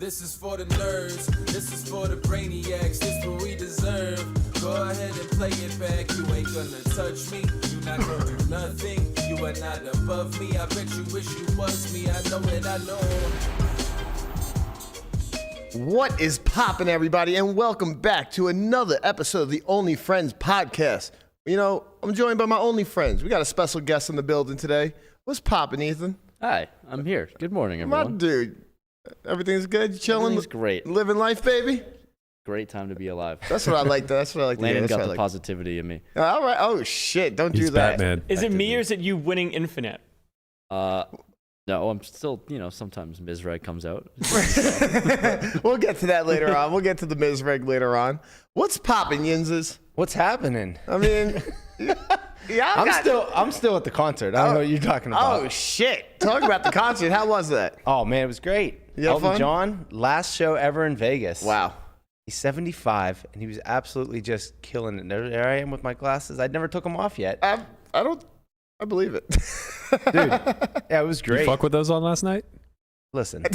This is for the nerds, this is for the brainiacs, this what we deserve. Go ahead and play it back, you ain't gonna touch me, you not gonna do nothing, you are not above me, I bet you wish you was me, I know it, I know. What is poppin', everybody, and welcome back to another episode of the Only Friends podcast. You know, I'm joined by my only friends. We got a special guest in the building today. What's poppin', Ethan? Hi, I'm here. Good morning, everyone. My dude. Everything's good? You chilling? Everything's great. Living life, baby? Great time to be alive. That's what I like. That's what I like to hear. Landon That's got the what I like. positivity in me. All right. Oh, shit. Don't do that. Batman. Is it me or is it you winning infinite? No, I'm still, sometimes Mizrag comes out. We'll get to that later on. We'll get to the Mizreg later on. What's poppin', Yinzes? What's happening? I mean, yeah, I'm still at the concert. I don't know what you're talking about. Oh, shit. Talk about the concert. How was that? Oh man, it was great. You have Elton fun? John, last show ever in Vegas. Wow. He's 75 and he was absolutely just killing it. There I am with my glasses. I never took them off yet. I believe it. Dude, yeah, it was great. You fuck with those on last night? Listen.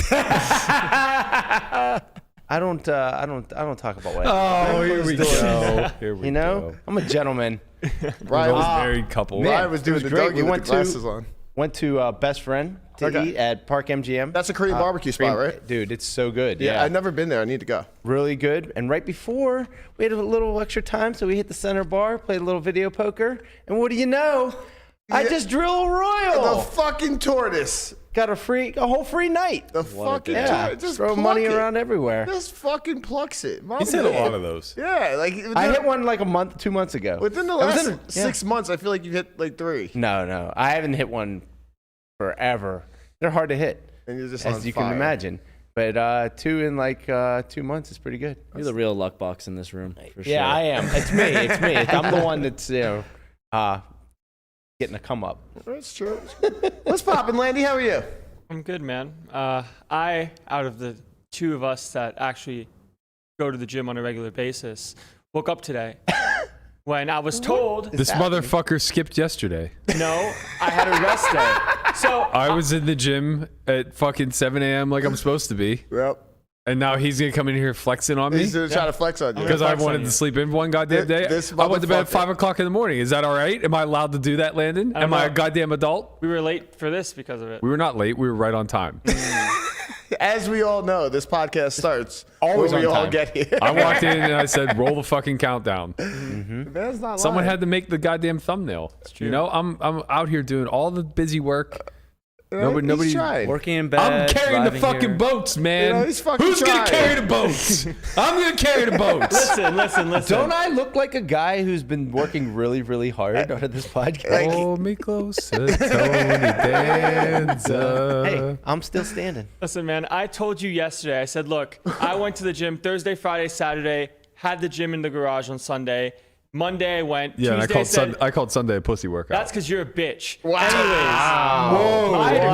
I don't talk about what Here we go. Here we go. I'm a gentleman. Ryan was Married couple. Man, Ryan was doing it was the great. Dougie We with went the glasses on. Went to Best Friend to eat at Park MGM. That's a Korean barbecue spot, right? Dude, it's so good. Yeah, I've never been there. I need to go. Really good. And right before, we had a little extra time, so we hit the center bar, played a little video poker, and what do you know? I just drilled a royal. The fucking tortoise. Got a whole free night. The fucking Yeah, tortoise. Just throw pluck money it. around everywhere. Just fucking plucks it. My He's had a man. lot of those. Yeah, like I hit one like 2 months ago. within the I was last in a- 6 months. I feel like you've hit like 3, No, I haven't hit one forever. They're hard to hit, and you're just on as you fire. can imagine. But 2 in like 2 months is pretty good. You're the real luck box in this room, for sure. Yeah, I am. It's me. I'm the one that's getting a come up. That's true. What's poppin', Landy? How are you? I'm good, man. I, out of the two of us that actually go to the gym on a regular basis, woke up today when I was told, This motherfucker skipped yesterday. no, I had a rest day. So I was in the gym at fucking 7 a.m. like I'm supposed to be. Yep. And now he's going to come in here flexing on me He's gonna try to flex on you. because I flex on wanted you. to sleep in one goddamn day. This I went to bed at motherfucker. 5 o'clock in the morning. Is that all right? Am I allowed to do that, Landon? I don't Am I a know. goddamn adult? we were late for this because of it. We were not late. We were right on time. As we all know, this podcast starts Always when we on all time. get here. I walked in and I said, roll the fucking countdown. Man's not Someone lying. had to make the goddamn thumbnail. You know, I'm out here doing all the busy work. Nobody He's trying. Working in bed. I'm carrying the driving fucking here. boats, man. You know, he's fucking Who's gonna trying. carry the boats? I'm gonna carry the boats. Listen. Don't I look like a guy who's been working really, really hard on this podcast? Hold me closer, Tony Danza. Hey, I'm still standing. Listen, man, I told you yesterday, I said, look, I went to the gym Thursday, Friday, Saturday, had the gym in the garage on Sunday. Monday I went. Yeah, and Tuesday I called Sunday a pussy workout. that's because you're a bitch. Wow. Anyways,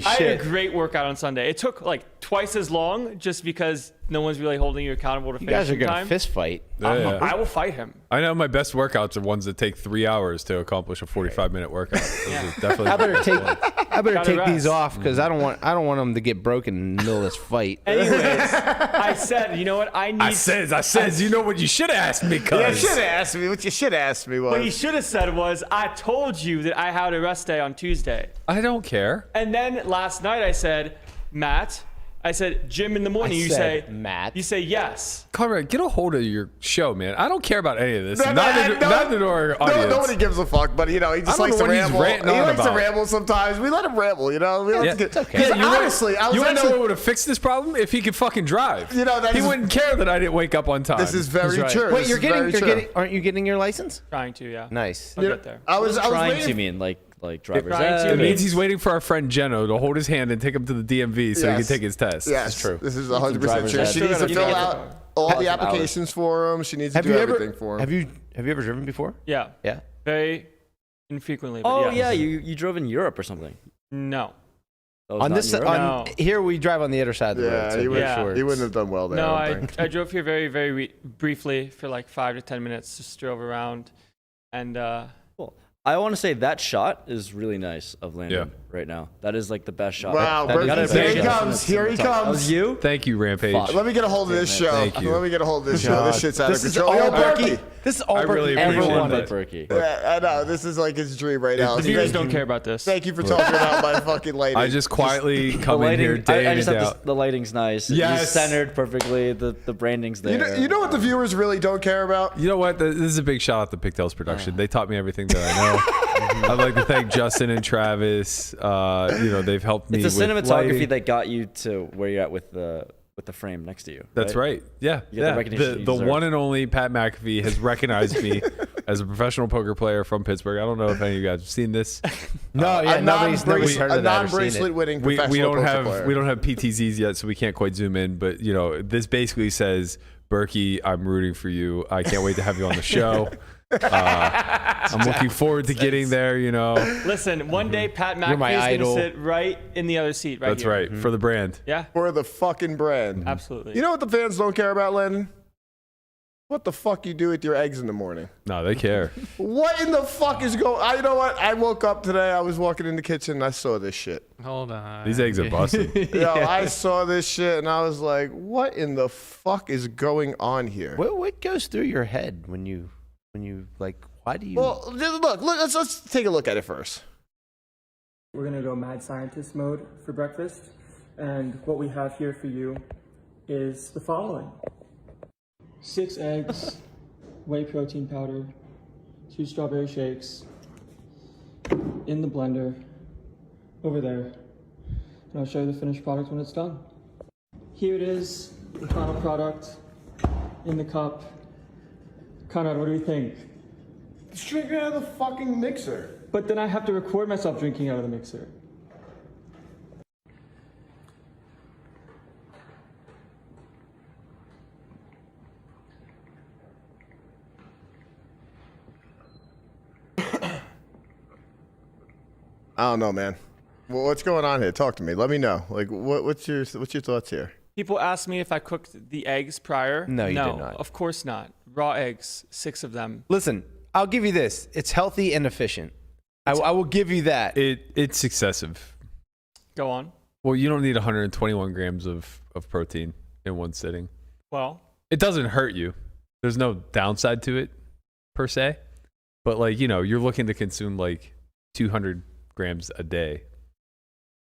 I had a shit. great workout on Sunday. It took like twice as long just because no one's really holding you accountable to You guys are finishing gonna time. fist fight. Yeah. I will fight him. I know my best workouts are ones that take 3 hours to accomplish a 45-minute workout. Those are definitely. I better Gotta take these rest. off because I don't want them to get broken in the middle of this fight. Anyways, I said, you know what? I says, you know what you should have asked me, cuz. Yeah, should have asked me. What you should have asked me what he was. should have said was, I told you that I had a rest day on Tuesday. I don't care. And then last night I said, Matt, I said, gym in the morning. You say, Matt. You say yes. Conrad, get a hold of your show, man. I don't care about any of this. No, Neither do our audience. Nobody gives a fuck, but you know, he just I don't likes know to what he's ramble. ranting He on likes to about. ramble sometimes. We let him ramble, you know. We like Yeah, to get, it's okay. Because you want- honestly, I was you want to know actually. what would have fixed this problem? If he could fucking drive. You know, that he is- wouldn't care that I didn't wake up on time. This is very right. true. Wait, This you're is very true. aren't you getting your license? Trying to, yeah. Nice. I'll get there. I was Trying to waiting. mean like driver's trying to ed. It means he's waiting for our friend Jeno to hold his hand and take him to the DMV so he Yes. can take his test. Yes, That's true. This is 100% driver's true. ed. She needs to You fill gotta get out all the applications for him. She needs to do everything for him. Have you ever driven before? Yeah. Yeah. Very infrequently. But Oh yes. yeah, you drove in Europe or something. No. That was On not this, in Europe? No. here we drive on the other side of the road. Yeah, So he, we're Yeah. sure he wouldn't it's- have done well there. No, I don't think. I drove here very briefly for like 5 to 10 minutes. Just drove around. And Cool. I want to say that shot is really nice of Landon right now. That is like the best shot. Wow, That is Berkey, the here best he shot. comes. Here he That was comes. you? Thank you, Rampage. Fuck. Let me get a hold of this show. Thank you. Let me get a hold of this show. This shit's out of This is control. all Yo, Berkey. This is all I really Berkey ever appreciate Everyone wanted. but Berkey. Yeah, I know. This is like his dream right now. The viewers Thank don't you. care about this. Thank you for talking about my fucking lighting. I just quietly The come in here lighting, day I in just and have out. the lighting's nice. Yes. He's centered perfectly. The branding's there. You know what the viewers really don't care about? You know what? This is a big shout out to Pigtails Production. They taught me everything that I know. I'd like to thank Justin and Travis. They've helped me. It's the with cinematography lighting. that got you to where you're at with the frame next to you. That's right. Yeah. You get the recognition you The deserve. one and only Pat McAfee has recognized me as a professional poker player from Pittsburgh. I don't know if any of you guys have seen this. No, yeah, nobody's heard a of that or seen non-bracelet it. winning We professional don't poker have player. we don't have PTZs yet, so we can't quite zoom in. But this basically says, Berkey, I'm rooting for you. I can't wait to have you on the show. I'm looking forward to getting there. Listen, one day Pat You're my McAfee is going to idol. sit right in the other seat right That's here. right for the brand. Yeah, For the fucking brand. absolutely. You know what the fans don't care about, Landon? What the fuck you do with your eggs in the morning? No, they care. What in the fuck is going? You know what? I woke up today. I was walking in the kitchen and I saw this shit. Hold on. These eggs are busted. Yo, I saw this shit and I was like, what in the fuck is going on here? What goes through your head when you like? Why do you? Well, look, let's take a look at it first. We're gonna go mad scientist mode for breakfast, and what we have here for you is the following: 6 eggs, whey protein powder, 2 strawberry shakes in the blender over there, and I'll show you the finished product when it's done. Here it is, the final product in the cup. Conrad, what do you think? It's drinking out of the fucking mixer. But then I have to record myself drinking out of the mixer. I don't know, man. Well, what's going on here? Talk to me. Let me know. Like, what's your thoughts here? People ask me if I cooked the eggs prior. No, you did not. Of course not. Raw eggs, 6 of them. Listen, I'll give you this. It's healthy and efficient. I will give you that. It's excessive. Go on. Well, you don't need 121 grams of protein in one sitting. Well, It doesn't hurt you. There's no downside to it per se. But you're looking to consume like 200 grams a day.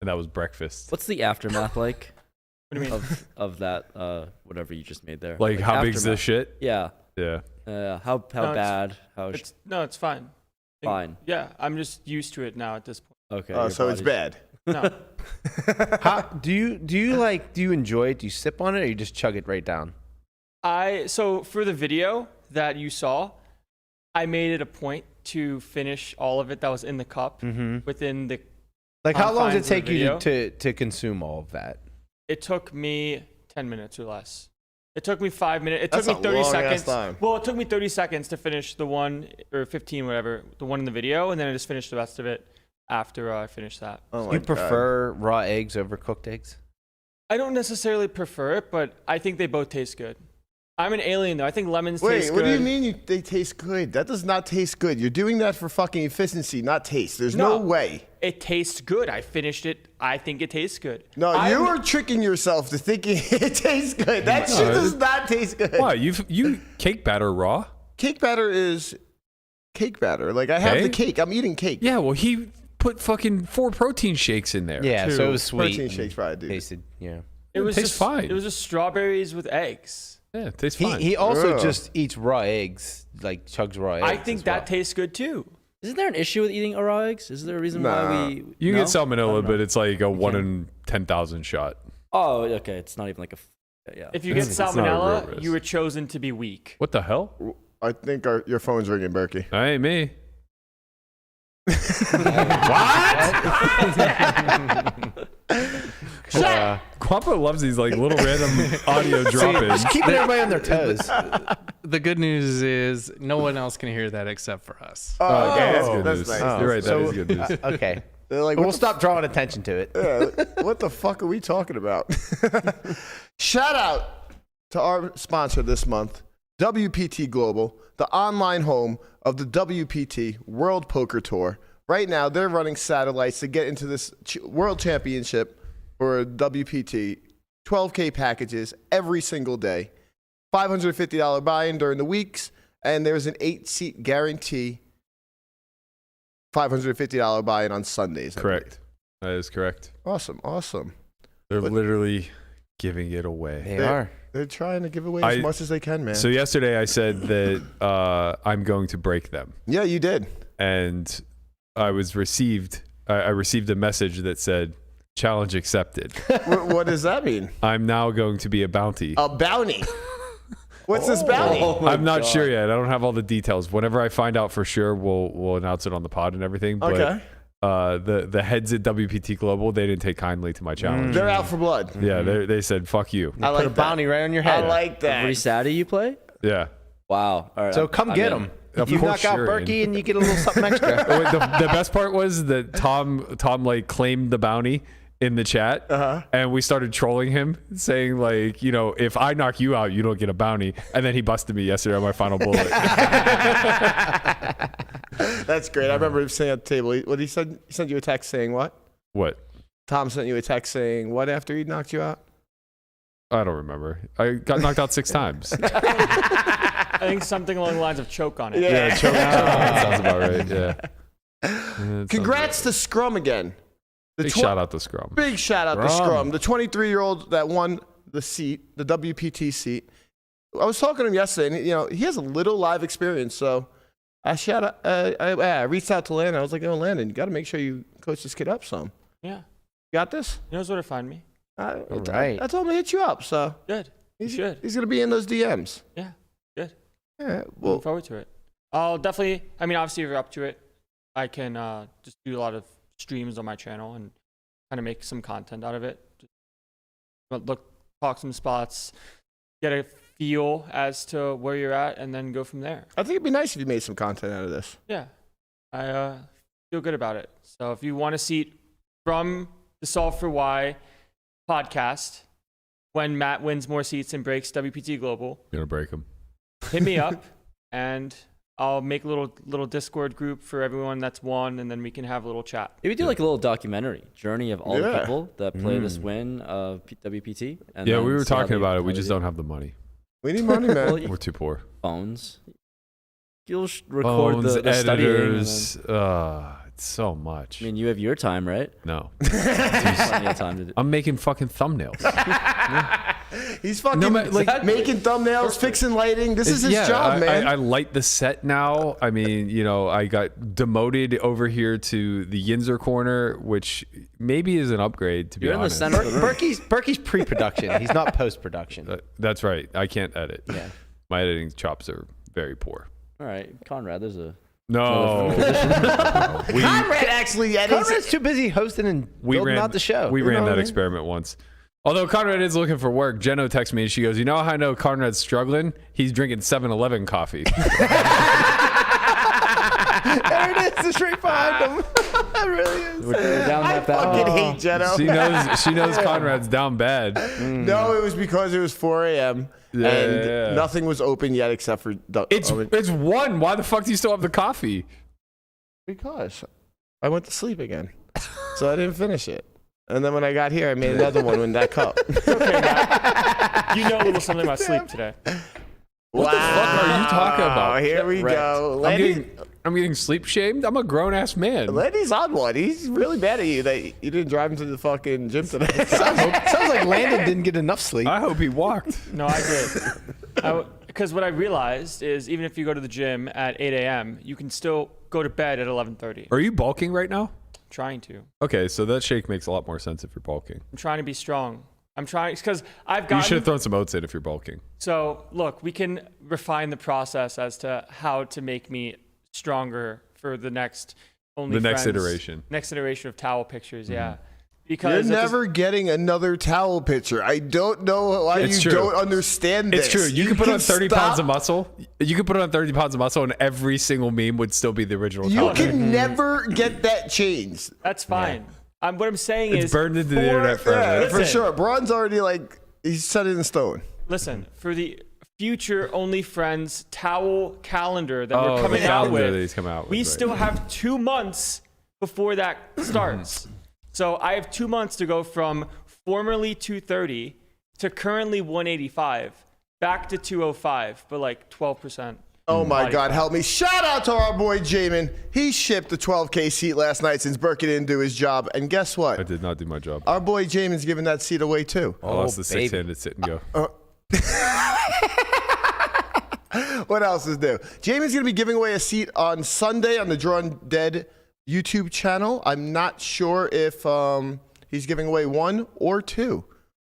And that was breakfast. What's the aftermath like what do you mean? of that whatever you just made there? Like how big's aftermath. this shit? Yeah. Yeah. How it's- bad? How It's fine. fine? Yeah, I'm just used to it now at this point. Okay. Oh, your so it's body's- bad. No. Do you enjoy it? Do you sip on it, or you just chug it right down? So for the video that you saw, I made it a point to finish all of it that was in the cup within the. Like, how long does it confines of the take you video. to consume all of that? It took me 10 minutes or less. It took me 5 minutes. It That's took me a 30 long-ass seconds. time. Well, it took me 30 seconds to finish the one, or 15, whatever, the one in the video, and then I just finished the rest of it after I finished that. Oh my You God. prefer raw eggs over cooked eggs? I don't necessarily prefer it, but I think they both taste good. I'm an alien, though. I think lemons Wait, taste what good. do you mean they taste good? That does not taste good. You're doing that for fucking efficiency, not taste. There's no way. It tastes good. I finished it. I think it tastes good. No, I'm- you are tricking yourself to thinking it tastes good. That shit does not taste good. Why? You cake batter raw? Cake batter is cake batter. Like, I have Okay. the cake. I'm eating cake. Yeah, well, he put fucking 4 protein shakes in there. Yeah, so it was sweet. Protein and shakes probably do. tasted. Yeah. It was tastes just fine. It was just strawberries with eggs. Yeah, it tastes fine. He also Ugh. just eats raw eggs, like chugs raw eggs. I think as that well. tastes good too. Isn't there an issue with eating raw eggs? Is there a reason Nah. why we? you no? get salmonella, I don't know. but it's like a 1 in 10,000 shot. Oh, okay. It's not even like a. Yeah. If you get It's not a real salmonella, risk. you were chosen to be weak. What the hell? I think your phone's ringing, Berkey. That ain't me. Quampa loves these like little random audio drop-ins. Just keeping everybody on their toes. The good news is no one else can hear that except for us. Oh, okay, that's Oh, good. That's news. nice. You're right. That So- is good news. Okay. They're like, We'll what the stop drawing attention to it. Yeah, what the fuck are we talking about? Shout out to our sponsor this month, WPT Global, the online home of the WPT World Poker Tour, right now they're running satellites to get into this world championship for WPT. 12K packages every single day. $550 buy-in during the weeks, and there's an 8-seat guarantee. $550 buy-in on Sundays. Correct. That is correct. Awesome. They're literally giving it away. They are. They're trying to give away as much as they can, man. So yesterday I said that I'm going to break them. Yeah, you did. And I received a message that said, challenge accepted. What does that mean? I'm now going to be a bounty. A bounty? What's this bounty? I'm not sure yet. I don't have all the details. Whenever I find out for sure, we'll announce it on the pod and everything. But, okay. The heads at WPT Global, they didn't take kindly to my challenge. They're out for blood. Yeah, they said, fuck you. I like put a bounty right on your head. I like that. Every Saturday you play? Yeah. Wow. All right. So come get them. Of You course knock out you're Berkey in. and you get a little something extra. The best part was that Tom like claimed the bounty in the chat, and we started trolling him, saying like, you know, if I knock you out, you don't get a bounty. And then he busted me yesterday on my final bullet. That's great. I remember him saying at the table. What he said? He sent you a text saying what? What? Tom sent you a text saying what after he knocked you out? I don't remember. I got knocked out 6 times. I think something along the lines of choke on it. Yeah, choke. That sounds about right. Yeah. Congrats to Scrum again. Big shout out to Scrum. Big shout out to Scrum. The 23-year-old that won the seat, the WPT seat. I was talking to him yesterday, and you know he has a little live experience. So I reached out to Landon. I was like, "Oh, Landon, you got to make sure you coach this kid up some. Yeah. You got this? He knows where to find me. All right. I told him to hit you up. So Good. he's should. gonna be in those DMs. Yeah. Good. Yeah. Looking Well, forward to it. I'll definitely, I mean, obviously if you're up to it, I can just do a lot of streams on my channel and kind of make some content out of it. Talk some spots, get a feel as to where you're at, and then go from there. I think it'd be nice if you made some content out of this. Yeah. I feel good about it. So if you want a seat from the Solve for Why podcast, when Matt wins more seats and breaks WPT Global, You're gonna break them. hit me up and I'll make a little Discord group for everyone that's won, and then we can have a little chat. Maybe do like a little documentary journey of all the Yeah. people that play this win of WPT. And Yeah, then we were see how talking they- about it. how We they just do. don't have the money. We need money, man. Well, We're too poor. phones. You'll record Phones, the studying. And editors. It's so much. I mean, you have your time, right? No. Plenty of time to do. I'm making fucking thumbnails. He's fucking like- making thumbnails, fixing lighting. This is his job, man. I light the set now. I mean, you know, I got demoted over here to the Yinzer corner, which maybe is an upgrade, to be You're in the honest. center of the room. Berkey's pre-production. He's not post-production. That's right. I can't edit. Yeah. My editing chops are very poor. All right, Conrad, there's a... No. Conrad actually edits. Conrad's too busy hosting and building out the show. We You know ran what that I mean? experiment once. Although Conrad is looking for work, Jeno texts me and she goes, "You know how I know Conrad's struggling? He's drinking 7-Eleven coffee." There it is. It's right behind him. It really is. We're down I that path. fucking hate Jeno. She knows Conrad's down bad. No, it was because it was 4 a.m. and nothing was open yet except for It's 1. Why the fuck do you still have the coffee? because I went to sleep again, so I didn't finish it. And then when I got here, I made another one in that cup. Okay, Matt. You know a little something about sleep today. What the fuck are you talking about? Here we go. I'm getting sleep shamed. I'm a grown ass man. Lenny's on one. He's really mad at you that you didn't drive him to the fucking gym today. Sounds like Landon didn't get enough sleep. I hope he walked. No, I did. Because what I realized is even if you go to the gym at 8 a.m., you can still go to bed at 11:30. Are you bulking right now? Trying to. Okay, so that shake makes a lot more sense if you're bulking. I'm trying to be strong. I'm trying because I've gotten. You should have thrown some oats in if you're bulking. So look, we can refine the process as to how to make me stronger for the next next iteration. Next iteration of towel pictures, yeah. You're Because never getting another towel picture. I don't know why It's you true. don't understand this. It's true. You can put on 30 pounds of stop. muscle. You can put on 30 pounds of muscle, and every single meme would still be the original. You towel. can never get that changed. that's fine. What I'm saying It's is burned into the internet forever. Yeah, for Listen. sure. Braun's already he's set it in stone. Listen, for the future OnlyFriends towel calendar that Oh, we're the coming out calendar with, that he's coming out with, we right. still have 2 months before that starts. So I have 2 months to go from formerly 230 to currently 185, back to 205, but like 12%. Oh my God, help me. Shout out to our boy Jaman. He shipped the 12K seat last night since Berkey didn't do his job. And guess what? I did not do my job. Our boy Jaman's giving that seat away too. I lost the six-handed sit and go. What else is new? Jaman's going to be giving away a seat on Sunday on the Drawn Dead YouTube channel. I'm not sure if he's giving away 1 or 2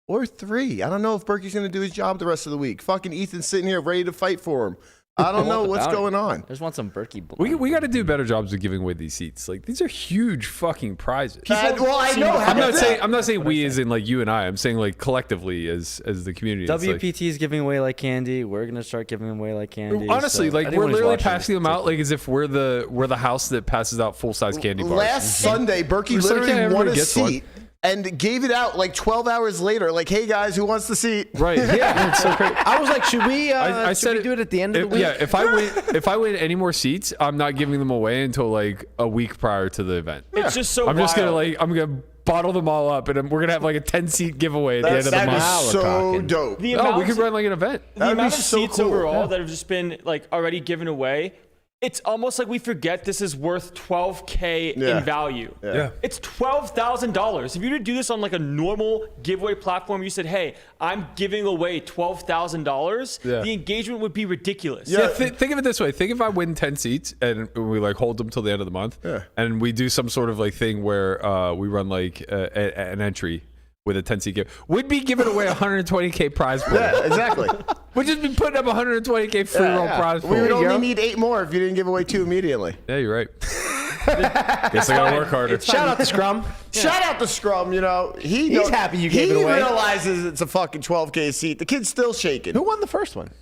or 3. I don't know if Berkey's going to do his job the rest of the week. Fucking Ethan's sitting here ready to fight for him. I don't know what's going on. I just want some Berkey. We got to do better jobs of giving away these seats. Like, these are huge fucking prizes. Well, I know. I'm not saying we as in like you and I. I'm saying like collectively as the community. WPT is giving away like candy. We're gonna start giving away like candy. Honestly, so like anyone we're who's literally watching passing them out like as if we're the house that passes out full size candy bars. Last Sunday, Berkey It's like, literally yeah, won a everybody gets seat and gave it out like 12 hours later. Like, hey guys, who wants the seat? Right. Yeah. It's so great. I was like, should we do it at the end of the week? Yeah, if I win any more seats, I'm not giving them away until like a week prior to the event. It's just so I'm just gonna wild. I'm gonna bottle them all up, and we're gonna have like a 10-seat giveaway at the end of the That month. is so dope. The Oh, we amount- could run like an event. the That'd be amount of so seats cool. overall that have just been like already given away, it's almost like we forget this is worth $12K Yeah. in value. Yeah. It's $12,000. If you were to do this on like a normal giveaway platform, you said, hey, I'm giving away $12,000, Yeah. the engagement would be ridiculous. Yeah, think of it this way. Think if I win 10 seats and we like hold them till the end of the month, and we do some sort of like thing where we run like an entry with a 10-seat give. We'd be giving away 120K prize pool. Yeah, exactly. We'd just be putting up 120K free roll prize pool. We would only need 8 more if you didn't give away 2 immediately. Yeah, you're right. Guess I gotta work harder. Shout out to Scrum. Shout out to Scrum, you know. He's happy you gave it away. He realizes it's a fucking 12K seat. The kid's still shaking. Who won the first one?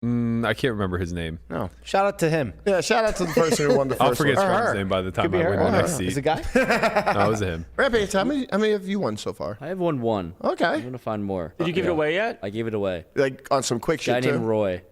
I can't remember his name. No. Shout out to him. Yeah, shout out to the person who won the 1st I'll forget one. Scrum's name by the time Could be I her. win the next Is seat. it a guy? No, it was him. Rampage, how many have you won so far? I have one. Okay. I'm gonna find more. Did you give it away yet? I gave it away. Like on some quick Guy shit named too? Roy.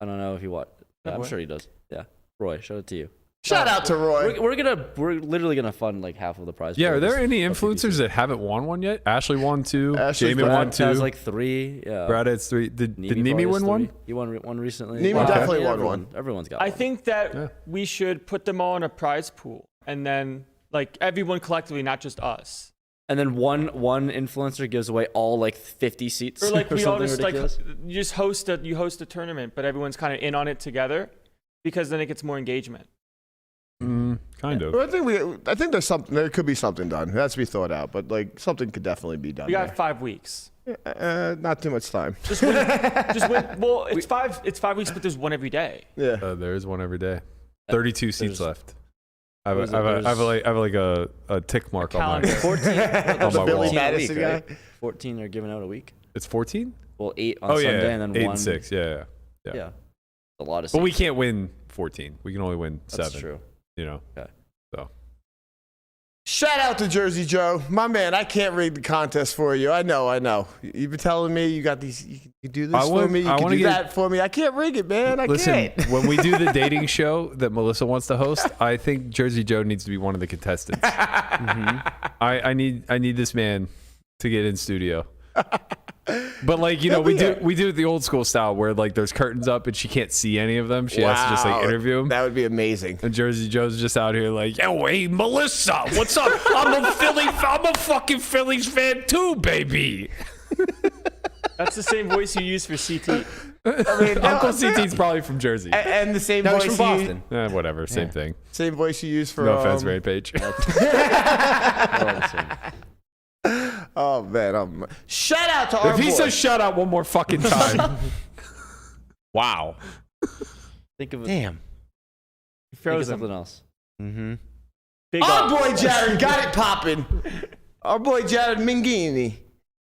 I don't know if he what. I'm sure he does. Yeah, Roy. Show it to you. Shout out to Roy. We're literally gonna fund like half of the prize. Yeah, pool are there this any WPT. influencers that haven't won one yet? Ashley won 2. Ashley's Jaman Brad won 2. Has like 3. Yeah. Brad has 3. Did Nimi Nimi probably has win one? 3. He won one recently. Nimi definitely won everyone, one. Everyone's got I one. think that we should put them all in a prize pool and then like everyone collectively, not just us. And then one influencer gives away all like 50 seats Or like we all something just ridiculous. like you just host a tournament, but everyone's kind of in on it together because then it gets more engagement. Kind of. I think there's something. There could be something done. It has to be thought out, but like something could definitely be done. We got 5 weeks. Not too much time. Just win. Well, it's 5 weeks, but there's one every day. Yeah. There is one every day. 32 seats left. I What is it? have like a tick mark on my 14. on my Billy wall. Madison guy. 14 are given out a week. It's 14? Well, 8 on Oh Sunday yeah, and then 8 1. and 6. Yeah. Yeah. A lot of. But we seats. can't win 14. We can only win 7. That's true. You know. Okay. So Shout out to Jersey Joe, my man. I can't read the contest for you. I know. You've been telling me you got these. You can do this for me. You can do that for me. I can't rig it, man. I listen, can't. when we do the dating show that Melissa wants to host, I think Jersey Joe needs to be one of the contestants. I need this man to get in studio. But like, you know, we do it the old school style where like there's curtains up and she can't see any of them. She has to just like interview him. That would be amazing. And Jersey Joe's just out here like, yo, hey, Melissa, what's up? I'm a fucking Phillies fan too, baby. That's the same voice you use for CT. I mean, Uncle CT's probably from Jersey. and the same No, voice he's from you Boston. Whatever, same thing. same voice you use for. No offense, Rampage. Oh man, shout out to our If he boy. says shut up one more fucking time. Wow. Think of it. Damn. He Think of froze him. something else. Mm-hmm. Big Our up. boy Jarod got it popping. Our boy Jarod Minghini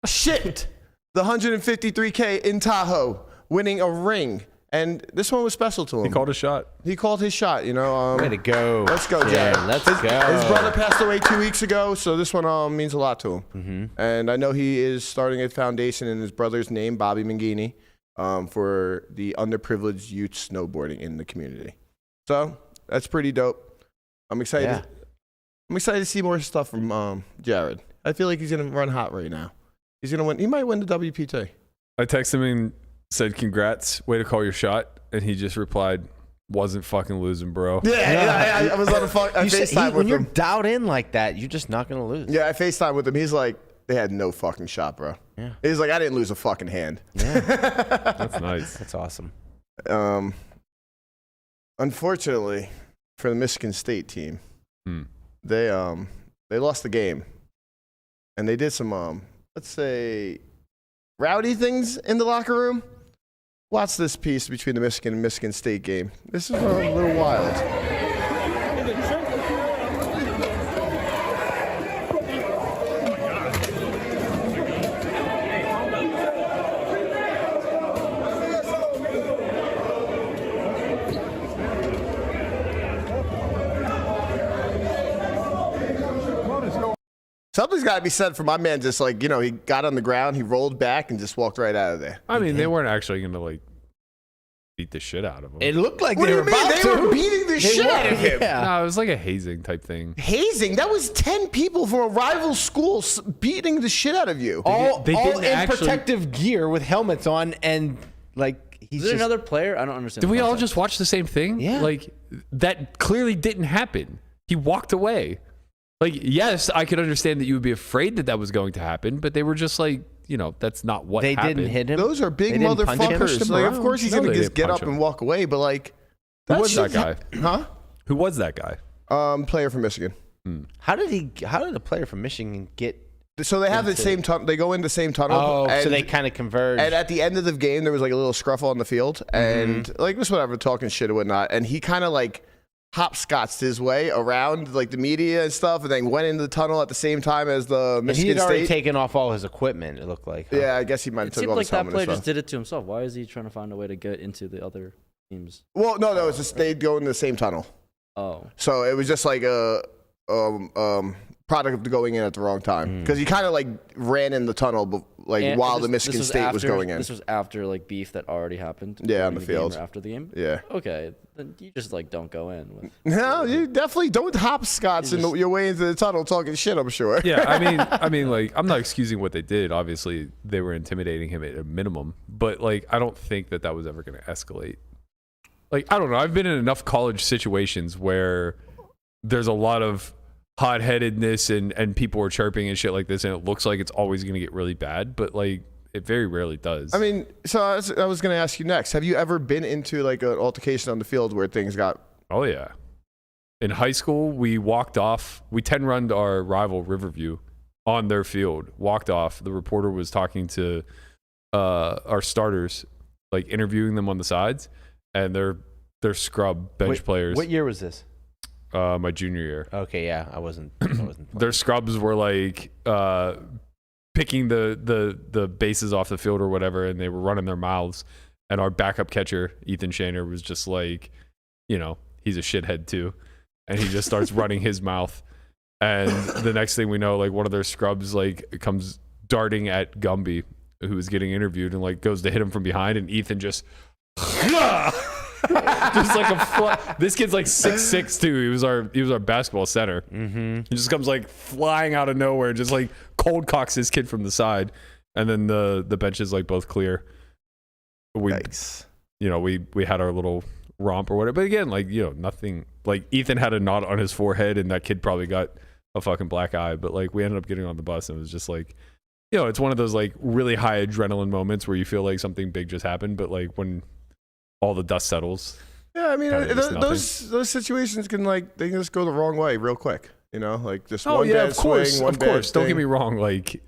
shipped the 153K in Tahoe, winning a ring. And this one was special to him. He called a shot. He called his shot, you know. Way to go. Let's go, Yeah, Jarod. let's His go. brother passed away 2 weeks ago, so this one means a lot to him. Mm-hmm. And I know he is starting a foundation in his brother's name, Bobby Minghini, for the underprivileged youth snowboarding in the community. So that's pretty dope. I'm excited. Yeah. I'm excited to see more stuff from Jarod. I feel like he's gonna run hot right now. He's gonna win. He might win the WPT. I texted him and said, "Congrats, way to call your shot," and he just replied, "Wasn't fucking losing, bro." Yeah, I was on the phone. I FaceTime with when you're him. dialed in like that, you're just not gonna lose. Yeah, I FaceTime with him. He's like, they had no fucking shot, bro. Yeah. He's like, I didn't lose a fucking hand. Yeah. That's nice. That's awesome. Unfortunately, for the Michigan State team, they lost the game, and they did some let's say rowdy things in the locker room. Watch this piece between the Michigan and Michigan State game. This is a little wild. Something's got to be said for my man. Just like, you know, he got on the ground, he rolled back, and just walked right out of there. I mean, they weren't actually going to, like, beat the shit out of him. It looked like What they do were you mean? about They to. were beating the shit out of him. Yeah. No, it was like a hazing type thing. Hazing. That was 10 people from a rival school beating the shit out of you. All didn't in actually- protective gear with helmets on, and like he's Is there just another player? I don't understand. Did the we all concept. just watch the same thing? Yeah. Like, that clearly didn't happen. He walked away. Like, yes, I could understand that you would be afraid that that was going to happen, but they were just like, you know, that's not what they happened. didn't hit him. Those are big They didn't punch him? motherfuckers. Pushed him Like, of around. course he's No, going to they just didn't get punch up him. and walk away, but like... Who was that guy? Huh? Who was that guy? Player from Michigan. How did a player from Michigan get? So they have the same tunnel. They go in the same tunnel. Oh, and, so they kind of converge. And at the end of the game, there was like a little scruffle on the field, and like just whatever, talking shit or whatnot. And he kind of like hopscotched his way around like the media and stuff, and then went into the tunnel at the same time as the And he Michigan had already State. taken off all his equipment. It looked like. Huh? Yeah, I guess he might have It took seemed off like his that helmet player and just stuff. did it to himself. Why is he trying to find a way to get into the other teams? Well, no, it's just they'd go in the same tunnel. Oh, So it was just like a product of going in at the wrong time because he kind of like ran in the tunnel like And while this- the this Michigan State was after- going in. This was after like beef that already happened. Yeah, on during the game field. or after the game. Yeah. Okay, then you just like don't go in. With, No, you definitely don't hopscotch your way into the tunnel talking shit, I'm sure. Yeah, I mean, like, I'm not excusing what they did. Obviously, they were intimidating him at a minimum, but like, I don't think that was ever going to escalate. Like, I don't know. I've been in enough college situations where there's a lot of hot-headedness and people are chirping and shit like this, and it looks like it's always going to get really bad, but like, it very rarely does. I mean, so I was going to ask you next. Have you ever been into like an altercation on the field where things got... Oh, yeah. In high school, we walked off. We 10-runned our rival Riverview on their field, walked off. The reporter was talking to our starters, like interviewing them on the sides, and they're scrub bench players. What year was this? My junior year. Okay, yeah, I wasn't. Their scrubs were like picking the bases off the field or whatever, and they were running their mouths. And our backup catcher, Ethan Shaner, was just like, you know, he's a shithead too. And he just starts running his mouth. And the next thing we know, like one of their scrubs like comes darting at Gumby, who was getting interviewed, and like goes to hit him from behind, and Ethan just just like this kid's like 6'6" too. He was our basketball center. He just comes like flying out of nowhere, just like cold cocks this kid from the side, and then the benches like both clear. Yikes. You know, we had our little romp or whatever. But again, like, you know, nothing. Like Ethan had a knot on his forehead, and that kid probably got a fucking black eye. But like, we ended up getting on the bus, and it was just like, you know, it's one of those like really high adrenaline moments where you feel like something big just happened, but like when all the dust settles. Yeah, I mean, Kinda just those situations can like they can just go the wrong way real quick. You know, like just Oh one yeah, bad of course, swing, one of course. bad Don't get thing. me wrong. Like,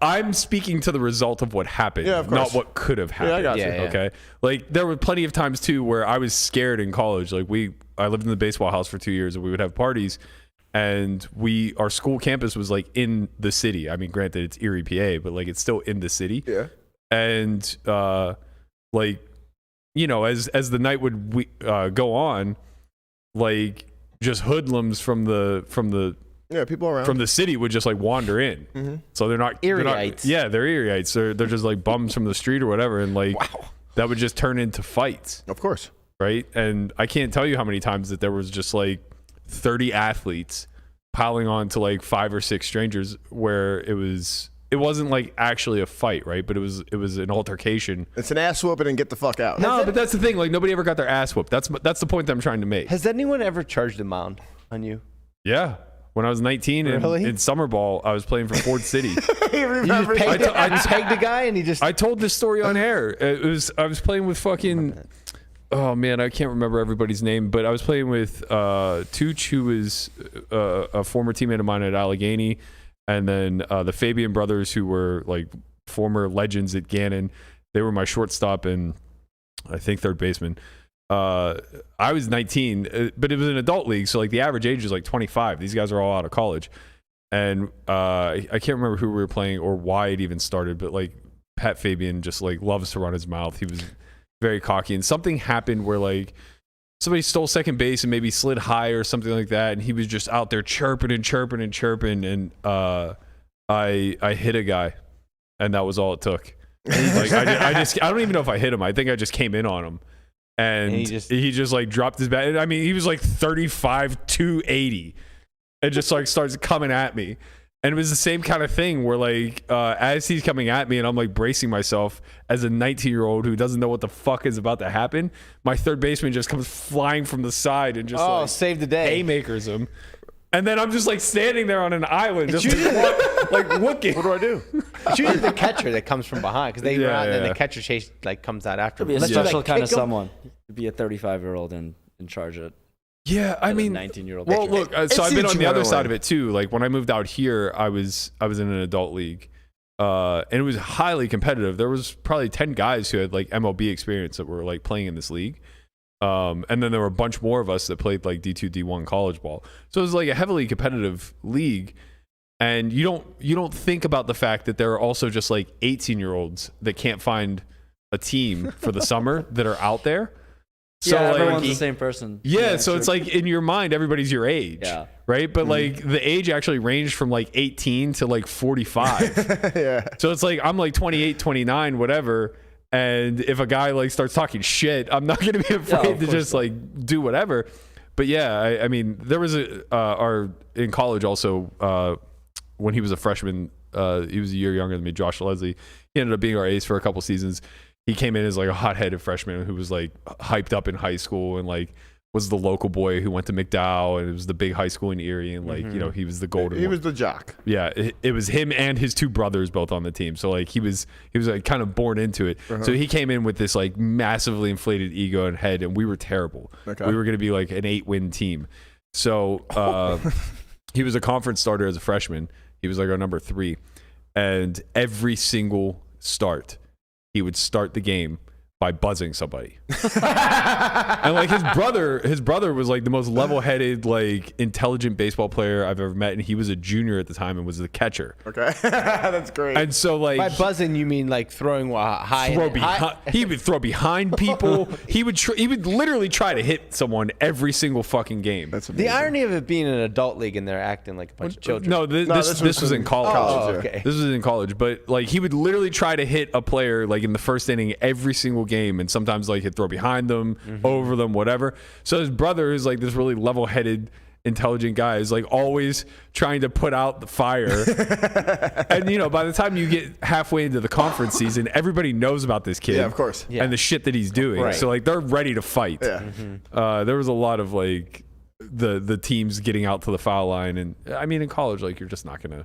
I'm speaking to the result of what happened, Yeah, of course. not what could have happened. Yeah, I got you. Yeah. Okay, like there were plenty of times too where I was scared in college. Like I lived in the baseball house for 2 years, and we would have parties, and our school campus was like in the city. I mean, granted, it's Erie, PA, but like it's still in the city. Yeah. And like, you know, as the night would go on, like just hoodlums from the Yeah, people around. from the city would just like wander in. So they're not Erieites. Yeah, they're Erieites. They're just like bums from the street or whatever, and like that would just turn into fights, Of course. right? And I can't tell you how many times that there was just like 30 athletes piling on to like 5 or 6 strangers where it wasn't like actually a fight, right? But it was an altercation. It's an ass whooping and get the fuck out. No, but that's the thing. Like nobody ever got their ass whooped. That's the point that I'm trying to make. Has anyone ever charged a mound on you? Yeah. When I was 19 in summer ball, I was playing for Ford City. You just pegged a guy and he just... I told this story on air. I was playing with fucking... Oh, man, I can't remember everybody's name, but I was playing with Tooch, who was a former teammate of mine at Allegheny, and then the Fabian brothers, who were like former legends at Gannon. They were my shortstop and I think third baseman. I was 19, but it was an adult league, so like the average age is like 25. These guys are all out of college, and I can't remember who we were playing or why it even started, but like Pat Fabian just like loves to run his mouth. He was very cocky, and something happened where like somebody stole second base and maybe slid high or something like that, and he was just out there chirping, and I hit a guy, and that was all it took. Like I don't even know if I hit him. I think I just came in on him. And he just like dropped his bat. I mean, he was like 35, 280 and just like starts coming at me. And it was the same kind of thing where like as he's coming at me and I'm like bracing myself as a 19-year-old who doesn't know what the fuck is about to happen, my third baseman just comes flying from the side and just like save the day. haymakers him. And then I'm just like standing there on an island, just like looking. What do? It's usually the catcher that comes from behind because they run and then the catcher chase like comes out after. Be a special kind of someone to be a 35-year-old and in charge of. Yeah, I mean, 19-year-old. Well, look, so I've been on the other side of it too. Like when I moved out here, I was in an adult league, and it was highly competitive. There was probably 10 guys who had like MLB experience that were like playing in this league. And then there were a bunch more of us that played like D2, D1 college ball. So it was like a heavily competitive league. And you don't think about the fact that there are also just like 18-year-olds that can't find a team for the summer that are out there. So yeah, like, everyone's the same person. Yeah, so it's like in your mind, everybody's your age. Yeah. Right? But like the age actually ranged from like 18 to like 45. Yeah. So it's like I'm like 28, 29, whatever. And if a guy like starts talking shit, I'm not going to be afraid to just like do whatever. But yeah, I mean, there was in college also, when he was a freshman, he was a year younger than me, Josh Leslie. He ended up being our ace for a couple seasons. He came in as like a hot-headed freshman who was like hyped up in high school and like was the local boy who went to McDowell, and it was the big high school in Erie, and like, you know, he was the golden He one. was the jock. Yeah, it was him and his two brothers both on the team. So like he was like kind of born into it. So he came in with this like massively inflated ego and head, and we were terrible. Okay. We were going to be like an 8-win team. So he was a conference starter as a freshman. He was like our number 3, and every single start, he would start the game by buzzing somebody. And like his brother was like the most level-headed, like intelligent baseball player I've ever met, and he was a junior at the time and was the catcher. Okay. That's great. And so like by buzzing you mean like throwing high, he would throw behind people. He would literally try to hit someone every single fucking game. That's amazing. The irony of it being an adult league and they're acting like a bunch of children. No, this was in college. Oh, okay. This was in college, but like he would literally try to hit a player like in the first inning every single game, and sometimes like he'd throw behind them, over them, whatever. So his brother is like this really level-headed, intelligent guy, is like always trying to put out the fire. And you know, by the time you get halfway into the conference season, everybody knows about this kid. Yeah, of course. And the shit that he's doing. Right. So like they're ready to fight. Yeah. There was a lot of like the teams getting out to the foul line, and I mean in college, like you're not gonna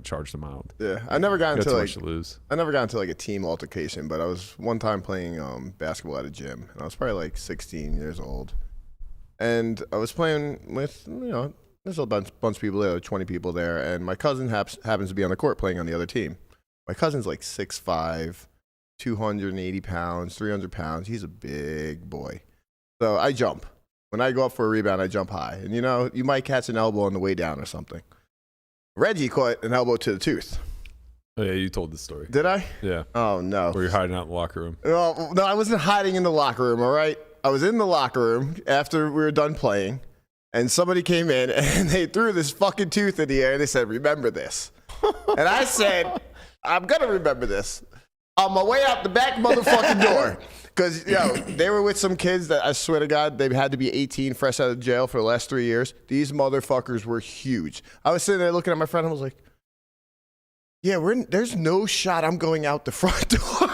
charge them out. Yeah, I never got into like to lose. I never got into like a team altercation, but I was one time playing basketball at a gym, and I was probably like 16 years old, and I was playing with there's a bunch of people there, 20 people there, and my cousin happens to be on the court playing on the other team. My cousin's like 6'5", 280 pounds, 300 pounds. He's a big boy, so I jump. When I go up for a rebound, I jump high, and you might catch an elbow on the way down or something. Reggie caught an elbow to the tooth. Oh, yeah, you told this story. Did I? Yeah. Oh, no. Where you're hiding out in the locker room. Well, no, I wasn't hiding in the locker room, all right? I was in the locker room after we were done playing, and somebody came in, and they threw this fucking tooth in the air, and they said, remember this. And I said, I'm going to remember this. On my way out the back motherfucking door. Because they were with some kids that I swear to God, they had to be 18, fresh out of jail for the last 3 years. These motherfuckers were huge. I was sitting there looking at my friend. I was like, yeah, there's no shot I'm going out the front door.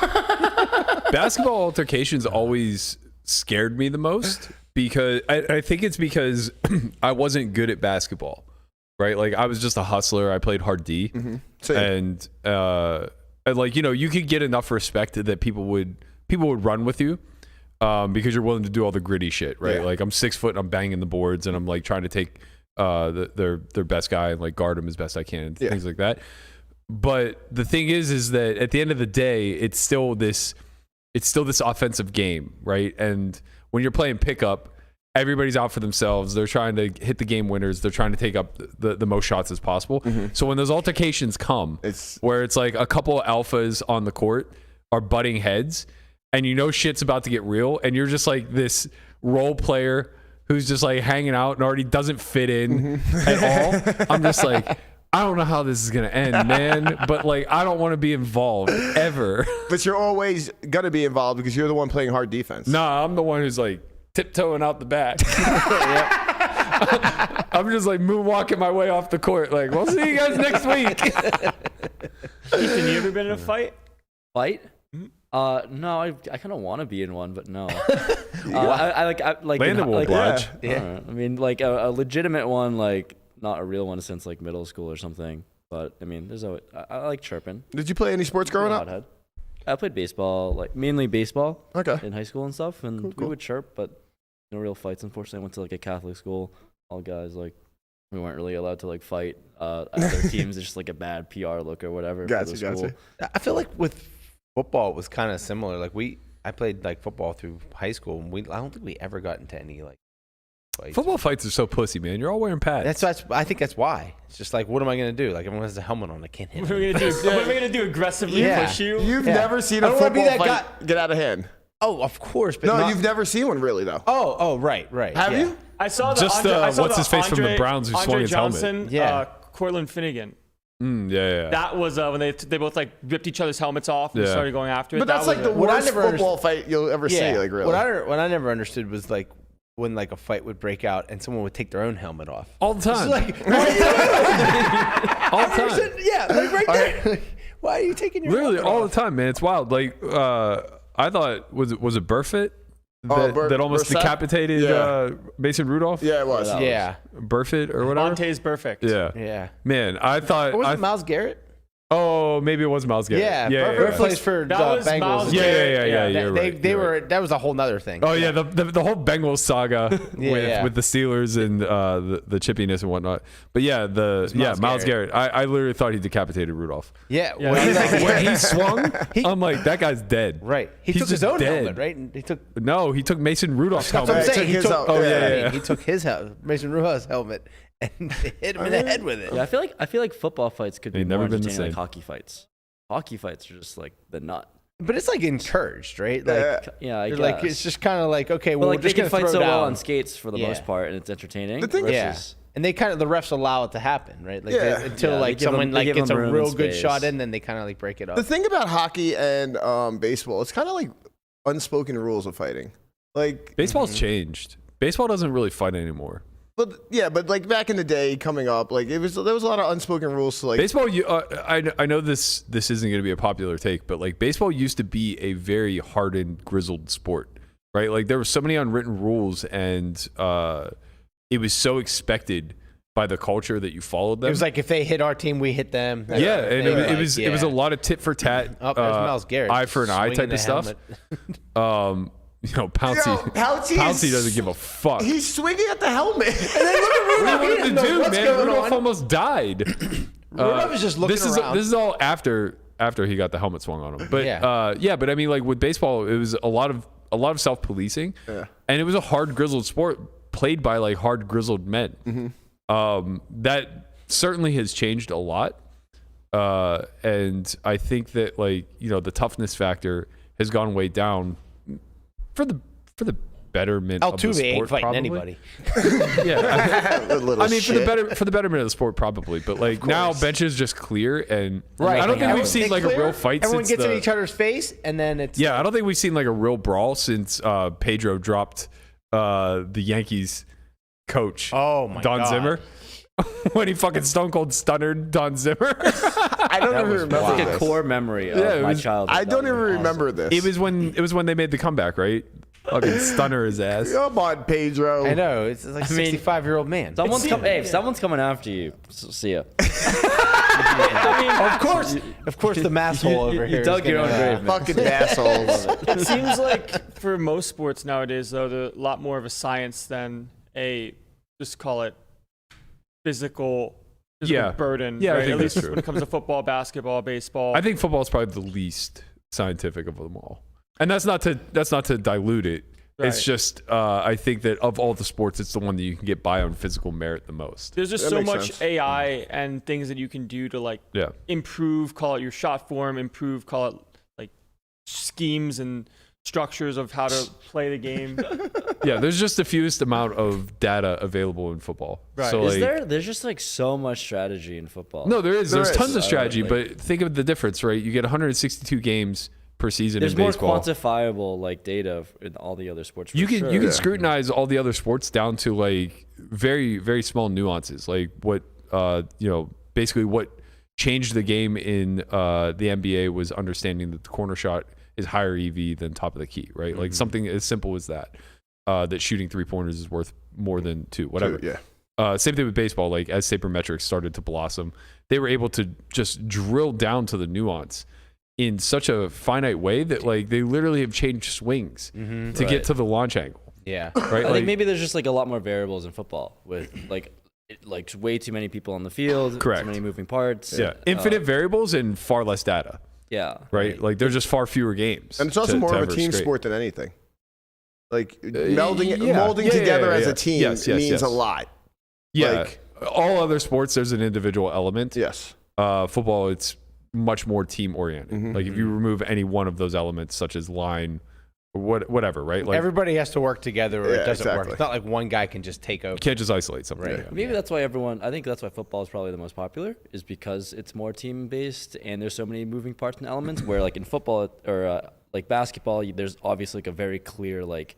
Basketball altercations always scared me the most because I think it's because I wasn't good at basketball, right? Like I was just a hustler. I played hard D, and like you could get enough respect that people would run with you because you're willing to do all the gritty shit, right? Yeah. Like I'm 6 foot and I'm banging the boards and I'm like trying to take their best guy and like guard him as best I can, things like that. But the thing is that at the end of the day, it's still this offensive game, right? And when you're playing pickup, everybody's out for themselves. They're trying to hit the game winners. They're trying to take up the most shots as possible. So when those altercations come, where it's like a couple of alphas on the court are butting heads, and shit's about to get real, and you're just like this role player who's just like hanging out and already doesn't fit in at all. I'm just like, I don't know how this is going to end, man, but like, I don't want to be involved ever. But you're always going to be involved because you're the one playing hard defense. Nah, I'm the one who's like tiptoeing out the back. I'm just like moonwalking my way off the court. Like, we'll see you guys next week. Ethan, you ever been in a fight? Fight? No, I kind of want to be in one, but no. I like Landon will oblige. I mean, like a legitimate one, like not a real one since like middle school or something. But I mean, I like chirping. Did you play any sports growing up? Hothead. I played baseball, like mainly baseball. Okay. In high school and stuff, and Cool. we would chirp, but no real fights. Unfortunately, I went to like a Catholic school. All guys, like we weren't really allowed to like fight other teams. It's just like a bad PR look or whatever. For the school. I feel like with football, it was kind of similar. Like I played like football through high school, and I don't think we ever got into any like fights. Football fights are so pussy, man. You're all wearing pads. I think that's why. It's just like, what am I gonna do? Like everyone has a helmet on. I can't hit. What are we gonna do? What am I gonna do? Aggressively push you? You've never seen a football fight get out of hand. Oh, of course. But No, you've never seen one really though. Oh, right. Have you? I saw the Just what's his face from the Browns who swung his helmet. Johnson, Yeah. Cortland Finnegan. Yeah. That was when they both like ripped each other's helmets off and started going after it. But that's that like the worst football fight you'll ever see. Like really. What I never understood was like when like a fight would break out and someone would take their own helmet off. All the time. It's like, all the time. yeah, like right there. Why are you taking your Literally helmet all off? the time, man. It's wild. Like I thought was it Burfitt that almost Bursack? decapitated Mason Rudolph? Yeah, it was. Yeah. Burfitt or whatever. Monte's perfect. Yeah. Yeah. Man, I thought Or was it Miles Garrett? Oh, maybe it was Miles Garrett. Burfitt plays for the That was Bengals. Miles Yeah. Garrett. You're right. They were. That was a whole nother thing. Oh yeah, the whole Bengals saga with the Steelers and the chippiness and whatnot. But yeah, Miles Garrett. I literally thought he decapitated Rudolph. Yeah. When he swung, I'm like, that guy's dead. Right. He He's took his just own dead. helmet, right? And he took. No, he took Mason Rudolph's That's what I'm helmet. saying. He took. yeah. He took his Mason Rudolph's helmet and hit him in the head with it. Yeah, I feel like football fights could be They've more never been the entertaining like same. hockey fights. Hockey fights are just like the nut. But it's like encouraged, right? Like, Yeah, I you're guess. like it's just kind of like, okay, But well, like we're they just can gonna fight throw so down. well on skates for the Yeah. most part, and it's entertaining. The thing is- Yeah. versus- And they kind of the refs allow it to happen, right? Like Yeah. until Yeah, they like give 'em- someone they like give gets 'em a room real and good space. shot in, then they kind of like break it up. The thing about hockey and baseball, it's kind of like unspoken rules of fighting. Like Baseball's changed. Baseball doesn't really fight anymore. but like back in the day, coming up, like there was a lot of unspoken rules to like Baseball, I know this isn't going to be a popular take, but like baseball used to be a very hardened, grizzled sport, right? Like there were so many unwritten rules, and it was so expected by the culture that you followed them. It was like if they hit our team, we hit them. That yeah, kind of and thing. it Like, was a lot of tit for tat, Oh, there's Miles Garrett. eye for an eye swinging type the of stuff. helmet. Pouncey Pouncey doesn't give a fuck. He's swinging at the helmet. And then look at What Rudolph. do He you didn't want know to what's do, man? going Rudolph on. almost died. Rudolph is just looking around. This is all after he got the helmet swung on him. But but I mean, like with baseball, it was a lot of self-policing, and it was a hard, grizzled sport played by like hard, grizzled men. That certainly has changed a lot, and I think that like the toughness factor has gone way down for the betterment of the Altuve ain't sport, fighting probably. anybody. Yeah, A little I mean shit. for the betterment of the sport, probably. But like now, benches just clear, and Right. I don't think we've They seen like a clear, real fight Everyone since gets in each other's face, and then it's Yeah, I don't think we've seen like a real brawl since Pedro dropped the Yankees coach. Oh my Don God. Zimmer. When he fucking stone cold stunnered Don Zimmer. I don't even remember It's like a this. core memory of Yeah, it my was- childhood. I don't That even was remember awesome. this. it was when they made the comeback, right? Fucking stunner his ass. Come on, Pedro. I know it's like a mean, 65-year-old man. Someone's if someone's coming after you, see ya. Of course, the mass hole over here. You is dug your own gonna, grave, man. Fucking assholes. It seems like for most sports nowadays, though, they're a lot more of a science than a just call it physical Yeah. burden. Yeah, I right? think At that's least true. when it comes to football, basketball, baseball. I think football is probably the least scientific of them all, and that's not to dilute it. It's Right. just I think that of all the sports, it's the one that you can get by on physical merit the most. there's just That so makes much sense. AI and things that you can do to like Yeah. improve, call it your shot form, improve, call it like schemes and structures of how to play the game. Yeah, there's just the fewest amount of data available in football. Right. So Is like, there's just like so much strategy in football. no, there's There is. tons of I strategy, don't, like- but think of the difference, right? You get 162 games per season there's in more baseball. quantifiable like data in all the other sports. For You can sure. you can scrutinize all the other sports down to like very very small nuances, like what basically what changed the game in the NBA was understanding that the corner shot is higher EV than top of the key, right? Like something as simple as that. That shooting 3-pointers is worth more than 2, whatever. Yeah. Same thing with baseball. Like as sabermetrics started to blossom, they were able to just drill down to the nuance in such a finite way that like they literally have changed swings to get to the launch angle. Yeah. Right? I think maybe there's just like a lot more variables in football with like way too many people on the field, Correct. too many moving parts. Yeah, infinite variables and far less data. Yeah. Right? Like there's just far fewer games. And it's also to- more to of a ever team scrape. sport than anything. Like molding yeah, together yeah, as yeah. a team Yes, means a lot. Yeah. Like- all other sports, there's an individual element. Yes. Football, it's much more team oriented. Like if you remove any one of those elements, such as line, or whatever, right? Like Everybody has to work together, or Yeah, it doesn't exactly. work. It's not like one guy can just take over. you can't just isolate something. Right. Yeah. Maybe that's why I think that's why football is probably the most popular, is because it's more team based and there's so many moving parts and elements. Where like in football or like basketball, there's obviously like a very clear like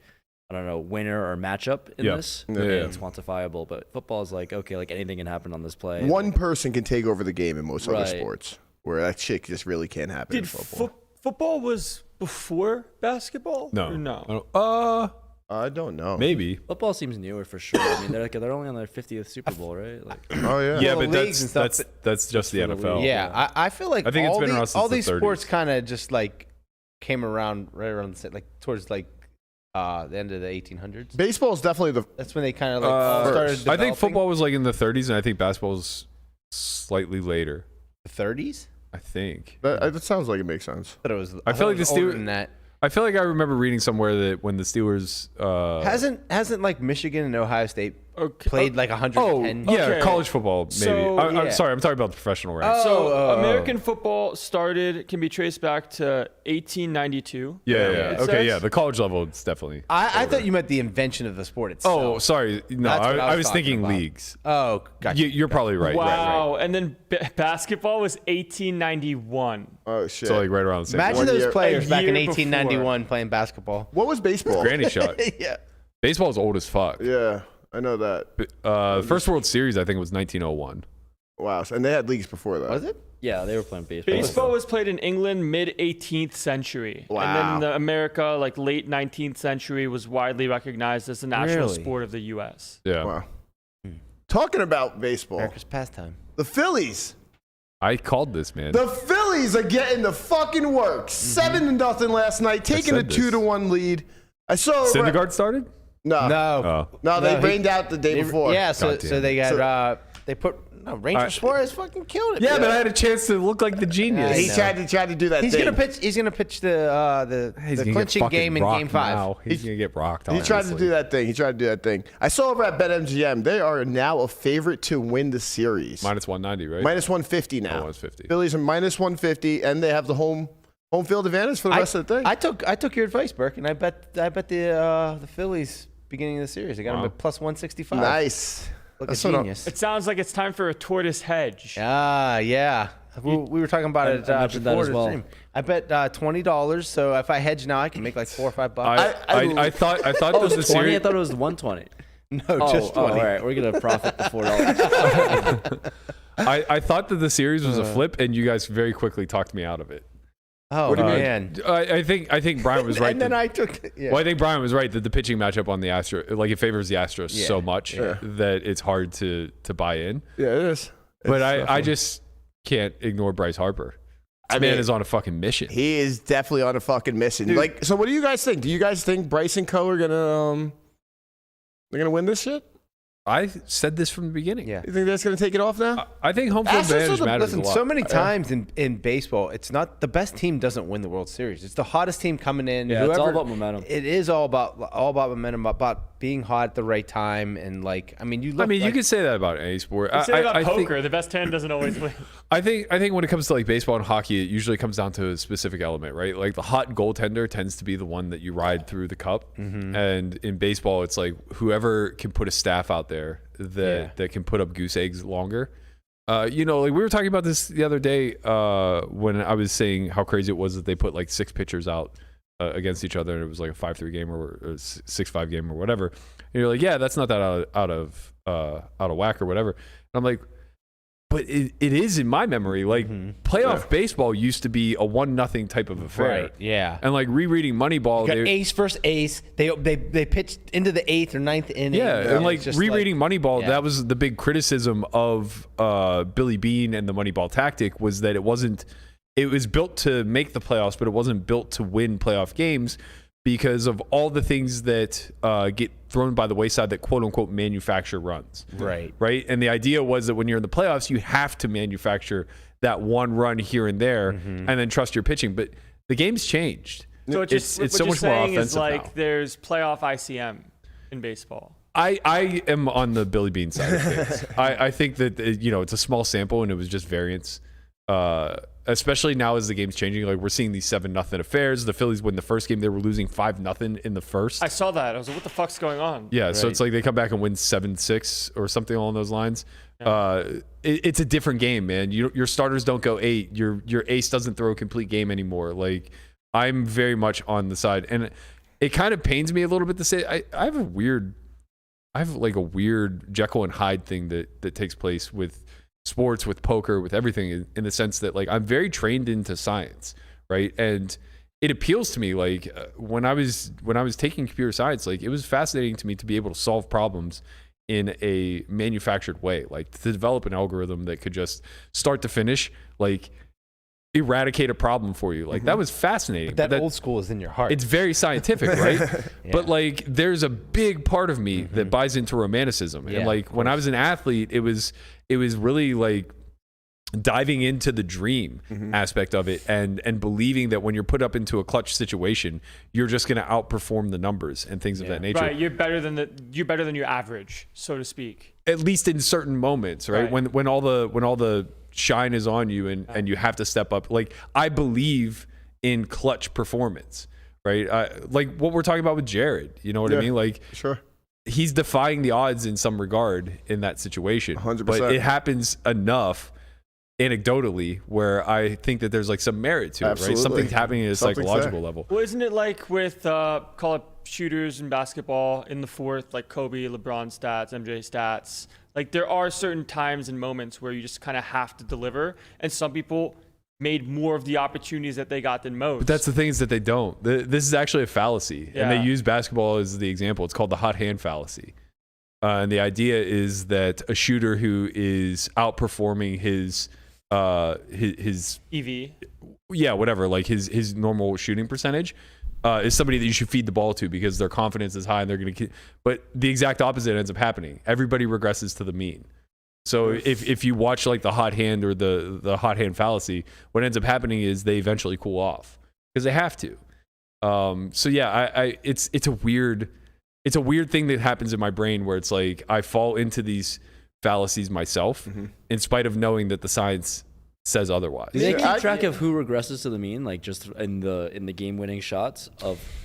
I don't know winner or matchup in Yeah. this. Yeah. And Yeah. it's quantifiable. But football is like okay, like anything can happen on this play. One person can take over the game in most other Right. sports, where that shit just really can't happen in Did football. football was before basketball? No. Or no. I don't- I don't know. maybe. Football seems newer for sure. I mean, they're only on their 50th Super Bowl, right? Like, Oh yeah. Yeah, Well, but the leagues and stuff, that's just the for the NFL. league. Yeah, I feel like I think it's all been the- around since all the these 30s. sports kind of just like came around right around like towards like the end of the 1800s. Baseball is definitely the That's when they kind of like all started. I think developing. football was like in the 30s, and I think basketball was slightly later. the 30s. I think. that sounds like it makes sense. But it was. I feel thought like it was the older Steelers- than that. I feel like I remember reading somewhere that when the Steelers Hasn't like Michigan and Ohio State Okay. played like 110? yeah, Okay. college football maybe. So- I'm Yeah. sorry, I'm talking about the professional ranks. So American football can be traced back to 1892. yeah. It Okay, says. yeah, the college level it's definitely. I thought you meant the invention of the sport itself. Oh, sorry. No, That's what I was talking thinking about. leagues. Oh, gotcha. You're probably right. Wow. Right. And then basketball was 1891. Oh shit. So like right around the same. Imagine One those year- players a back in year 1891 playing basketball. what was baseball? Granny shot. Yeah. Baseball's old as fuck. Yeah, I know that. First World Series I think was 1901. Wow. And they had leagues before that. Was it? yeah, they were playing baseball. Baseball was played in England mid 18th century. Wow. And then the America, like late 19th century, was widely recognized as the national Really? sport of the U.S. Yeah. Wow. Talking about baseball, America's pastime. the Phillies. I called this, man. The Phillies are getting the fucking work. 7-0 last night, taking a said this. 2-1 lead. I saw Syndergaard started? No, No. no, they No, he- rained out the day before. Yeah, so Goddamn. they got they put Ranger I- Suarez fucking killed it. Yeah, man. but I had a chance to look like the genius. He I know. tried to do that He's thing. gonna pitch. He's gonna pitch the He's gonna get clinching fucking game in rocked Game 5. now. He's gonna get rocked. He tried to do that thing. I saw over at BetMGM, they are now a favorite to win the series. Minus 190, right? Minus 150 now. Oh, -150. Phillies are minus 150, and they have the home Home field advantage for the rest of the thing. I took your advice, Burke, and I bet the Phillies beginning of the series. I got them at plus 165. Nice. Look That's at what genius. It sounds like it's time for a tortoise hedge. Yeah. We were talking about it I mentioned that before as the well. stream. I bet $20. So if I hedge now, I can make like $4 or $5. I thought Oh, that it was the was 20? I series. thought it was 120. No, just 20. All right. We're going to profit the $4. I thought that the series was a flip, and you guys very quickly talked me out of it. Oh, What do you mean? man. I think Brian was right. And then that- I took. Yeah. Well, I think Brian was right that the pitching matchup on the Astros, like it favors the Astros so much that it's hard to buy in. Yeah, it is. But I just can't ignore Bryce Harper. This man is on a fucking mission. He is definitely on a fucking mission. Dude. Like, so what do you guys think? Do you guys think Bryce and Co are gonna they're gonna win this shit? I said this from the beginning. Yeah. You think that's gonna take it off now? I think home field Astros are advantage the- matters a Listen, lot. so many times in baseball, it's not the best team doesn't win the World Series. It's the hottest team coming in. Yeah, it's all Whoever- about momentum. It is all about momentum, about being hot at the right time, and like I mean, you can say that about any sport. Say about I poker, think, the best hand doesn't always win. I think when it comes to like baseball and hockey, it usually comes down to a specific element, right? Like the hot goaltender tends to be the one that you ride through the cup, and in baseball, it's like whoever can put a staff out there that can put up goose eggs longer. Like we were talking about this the other day when I was saying how crazy it was that they put like 6 pitchers out against each other, and it was like a 5-3 game or 6-5 game or whatever. And you're like, yeah, that's not that out of whack or whatever. And I'm like, but it is in my memory. Like playoff baseball used to be a 1-0 type of affair. right, yeah. And like rereading Moneyball, You got ace versus ace. They pitched into the 8th or 9th inning. yeah, and like It's just rereading Moneyball, yeah. that was the big criticism of Billy Beane and the Moneyball tactic was that it was built to make the playoffs, but it wasn't built to win playoff games because of all the things that get thrown by the wayside that quote unquote manufacture runs. Right. Right. And the idea was that when you're in the playoffs, you have to manufacture that one run here and there and then trust your pitching. But the game's changed. So It's so what you're much more saying is offensive like now. there's playoff ICM in baseball. I am on the Billy Beane side of things. I think that it's a small sample and it was just variance. Especially now as the game's changing, like we're seeing these 7-0 affairs. The Phillies win the first game; they were losing 5-0 in the first. I saw that. I was like, what the fuck's going on? Yeah, so Right. it's like they come back and win 7-6 or something along those lines. It's a different game, man. Your starters don't go 8. Your ace doesn't throw a complete game anymore. Like I'm very much on the side, and it kind of pains me a little bit to say I have a weird Jekyll and Hyde thing that takes place with sports, with poker, with everything, in the sense that like I'm very trained into science, right? And it appeals to me. Like when I was taking computer science, like it was fascinating to me to be able to solve problems in a manufactured way, like to develop an algorithm that could just start to finish, like eradicate a problem for you. Like that was fascinating. That But old school is in your heart. it's very scientific, right? But like there's a big part of me that buys into romanticism. Yeah, And like when I was an athlete, it was really like diving into the dream aspect of it and believing that when you're put up into a clutch situation, you're just going to outperform the numbers and things of that nature. Right, you're better than your average, so to speak. At least in certain moments, right? Right. When all the shine is on you and you have to step up. Like I believe in clutch performance, right? Like what we're talking about with Jarod, you know what I mean? Like Sure. he's defying the odds in some regard in that situation. 100%. But it happens enough anecdotally where I think that there's like some merit to it, Absolutely. right? Something's happening at a Something's psychological there. level. Well, isn't it like with call it shooters in basketball in the fourth, like Kobe, LeBron stats, MJ stats? Like there are certain times and moments where you just kind of have to deliver, and some people made more of the opportunities that they got than most. But that's the thing is that they don't. This is actually a fallacy, and they Yeah. use basketball as the example. It's called the hot hand fallacy. And the idea is that a shooter who is outperforming his EV. whatever, like his normal shooting percentage, is somebody that you should feed the ball to because their confidence is high and they're going to. But the exact opposite ends up happening. Everybody regresses to the mean. So if you watch like the hot hand or the hot hand fallacy, what ends up happening is they eventually cool off because they have to. So yeah, it's a weird thing that happens in my brain where it's like I fall into these fallacies myself in spite of knowing that the science says otherwise. Do they keep track of who regresses to the mean, like just in the game-winning shots?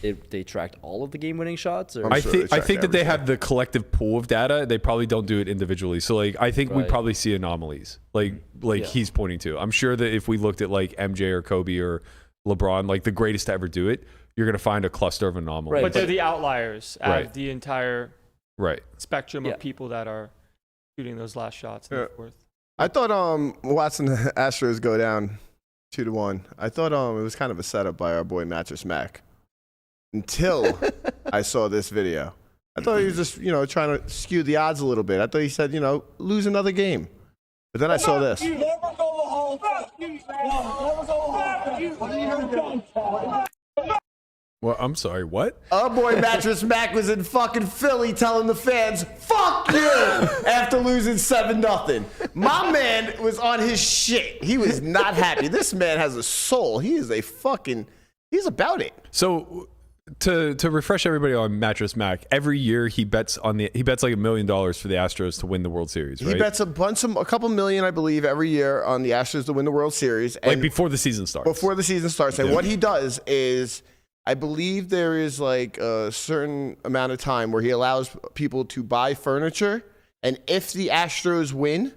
They tracked all of the game-winning shots, or I think that they have the collective pool of data. They probably don't do it individually. So like I think we probably see anomalies, like he's pointing to. I'm sure that if we looked at like MJ or Kobe or LeBron, like the greatest to ever do it, you're gonna find a cluster of anomalies. Right. But they're the outliers out of the entire spectrum of people that are shooting those last shots in the fourth. I thought watching the Astros go down 2-1, I thought it was kind of a setup by our boy Mattress Mac. Until I saw this video. I thought he was just, trying to skew the odds a little bit. I thought he said, lose another game. But then I saw this. Well, I'm sorry, what? Our boy Mattress Mac was in fucking Philly telling the fans, fuck you, after losing 7-0. My man was on his shit. He was not happy. This man has a soul. He's about it. So to refresh everybody on Mattress Mac, every year he bets like $1 million for the Astros to win the World Series, right? He bets a couple million, I believe, every year on the Astros to win the World Series. And like before the season starts. Before the season starts. And what he does is, I believe there is like a certain amount of time where he allows people to buy furniture, and if the Astros win,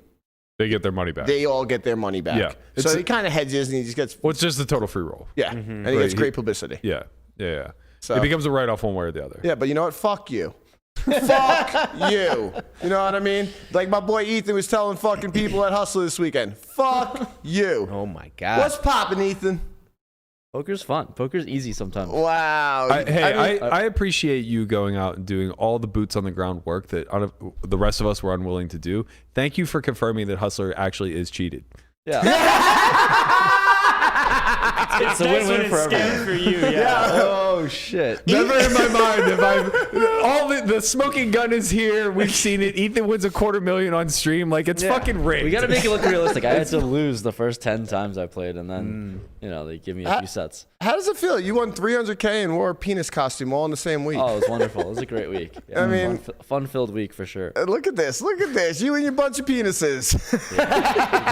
they get their money back. They all get their money back. Yeah. So he kind of hedges, and he just gets. Well, it's just the total free roll. Yeah, and he gets great publicity. Yeah. So it becomes a write-off one way or the other. Yeah, but you know what? Fuck you. Fuck you. You know what I mean? Like my boy Ethan was telling fucking people at Hustler this weekend. Fuck you. Oh my God. What's poppin', Ethan? Poker's fun. Poker's easy sometimes. Wow. I appreciate you going out and doing all the boots on the ground work that the rest of us were unwilling to do. Thank you for confirming that Hustler actually is cheated. Yeah. It's a win-win for everyone. For you, yeah. Oh shit. Never in my mind have I. The smoking gun is here. We've seen it. Ethan wins $250,000 on stream. Like it's fucking rigged. We got to make it look realistic. I had to lose the first 10 times I played, and then they give me a few sets. How does it feel? You won $300K and wore a penis costume all in the same week. Oh, it was wonderful. It was a great week. Yeah, I mean, fun-filled week for sure. Look at this. You and your bunch of penises.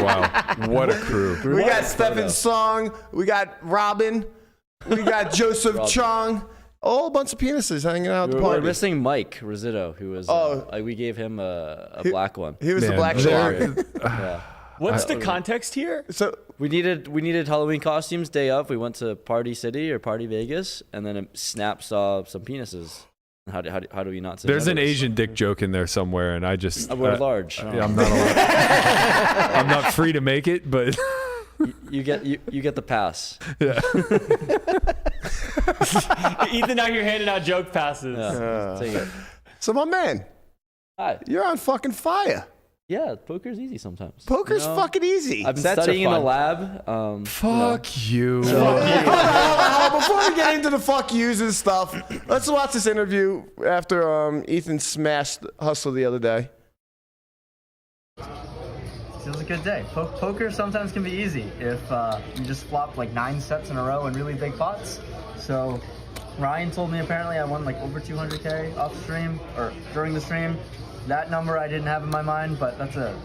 Wow, what a crew. We got Stephen Song. We got Robin. We got Joseph Chong. All a bunch of penises hanging out at the party. We're missing Mike Rizzuto, who was. We gave him a black one. He was the black shark. Yeah. What's the context here? So we needed Halloween costumes day of. We went to Party City or Party Vegas, and then Snap saw some penises. How do we not say There's an others? Asian dick joke in there somewhere, and I just We're large. Yeah, I'm not allowed. I'm not free to make it, but you get the pass. Yeah. Ethan, out here handing out joke passes. Yeah. Take it. So my man, Hi. you're on fucking fire. Yeah, poker's easy sometimes. Poker's fucking easy. I've been Sets are studying in the fun. lab. Fuck you. Before we get into the fuck yous and stuff, let's watch this interview after Ethan smashed Hustle the other day. It was a good day. Poker sometimes can be easy if you just flop like 9 sets in a row in really big pots. So Ryan told me apparently I won like over 200K off stream or during the stream. That number I didn't have in my mind, but that's a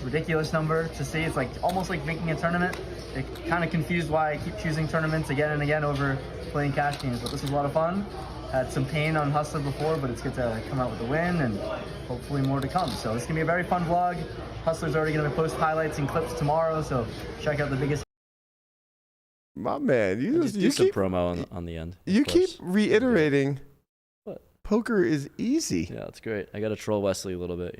ridiculous number to see. It's like almost like making a tournament. It kind of confused why I keep choosing tournaments again and again over playing cash games, but this was a lot of fun. Had some pain on Hustler before, but it's good to come out with a win and hopefully more to come. So it's gonna be a very fun vlog. Hustler's already gonna post highlights and clips tomorrow, so check out the biggest. My man, you Do some keep promo on the end. you keep reiterating. What? Poker is easy. Yeah, it's great. I got to troll Wesley a little bit,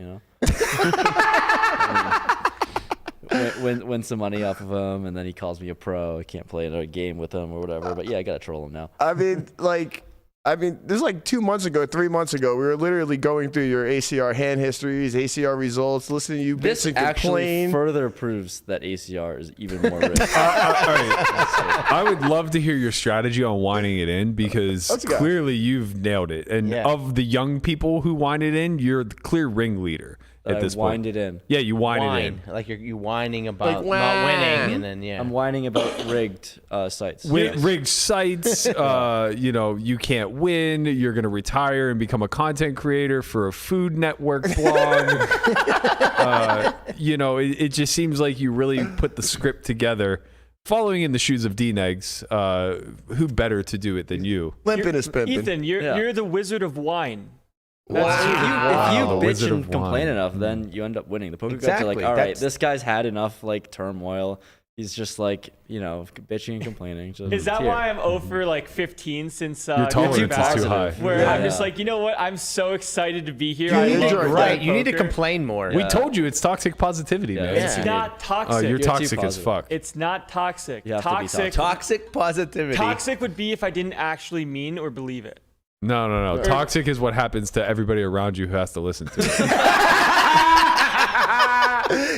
win some money off of him, and then he calls me a pro. I can't play another game with him or whatever. But yeah, I got to troll him now. I mean, this is like 2 months ago, 3 months ago. We were literally going through your ACR hand histories, ACR results, listening to you This bitch and actually complain. further proves that ACR is even more rich. All right. I would love to hear your strategy on winding it in because Let's go. clearly you've nailed it. And of the young people who wind it in, you're the clear ringleader. at this point. Wind it in. Yeah, you wind it in. Like you whining about Like, not winning, and then I'm whining about rigged sites. Rigged sites. You can't win. You're going to retire and become a content creator for a Food Network blog. It just seems like you really put the script together. Following in the shoes of D-Negs, who better to do it than you? Limping is pimping. Ethan, you're the wizard of wine. If you bitch Wizard and of complain wine. enough, then you end up winning. The poker gods are Exactly. like, all right, That's- this guy's had enough like turmoil. He's just like, bitching and complaining. Just Is that here. why I'm 0 for like 15 since Your tolerance is back? too high. Where Yeah. I'm just like, you know what? I'm so excited to be here. You I need love to- playing right. You need to poker. complain more. We told you it's toxic positivity, Yeah. man. It's Yeah. not toxic. Oh, you're You're too toxic as positive. fuck. It's not toxic. You have to be Toxic. Toxic positivity. Toxic would be if I didn't actually mean or believe it. No. Toxic is what happens to everybody around you who has to listen to it.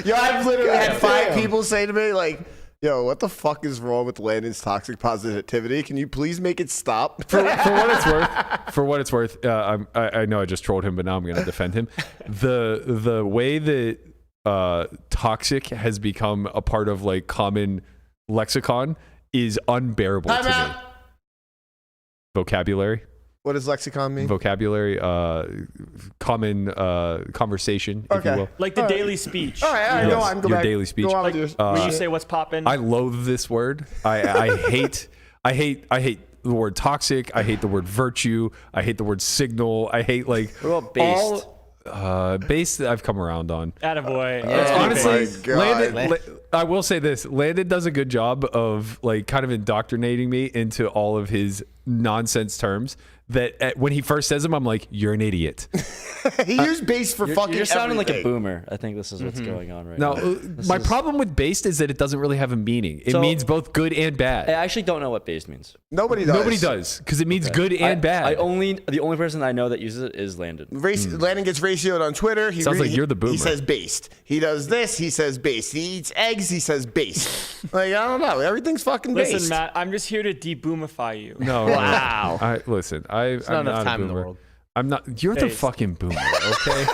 Yo, I've literally had 5 people say to me, like, yo, what the fuck is wrong with Landon's toxic positivity? Can you please make it stop? For what it's worth, I know I just trolled him, but now I'm going to defend him. The way that toxic has become a part of like common lexicon is unbearable Time to out. me. Vocabulary. What does lexicon mean? Vocabulary, common conversation, if you Okay. will. Like the daily speech. All right, Yes, go on. Go your back. daily speech. Go on with Like, your when you say what's poppin'. I loathe this word. I hate the word toxic. I hate the word virtue. I hate the word signal. I hate like What about based? based that I've come around on. Attaboy. Honestly, my God. Landon, I will say this: Landon does a good job of like kind of indoctrinating me into all of his nonsense terms. That when he first says them, I'm like, "You're an idiot." He used base for fucking You're sounding like a everything. boomer. I think this is what's going on right Now, now. my problem with based is that it doesn't really have a meaning. It So- means both good and I bad. actually don't know what based means. Nobody does. Nobody does because it means good and bad. The only person I know that uses it is Landon. Landon gets ratioed on Twitter. He Sounds like you're the boomer. He says based. He does this. He says based. He eats eggs. He says based. Like, I don't know. Everything's fucking based. Listen, Matt, I'm just here to deboomify you. No. Wow. Listen, I'm not enough not a time in the boomer. world. I'm not. You're the Based. fucking boomer, okay?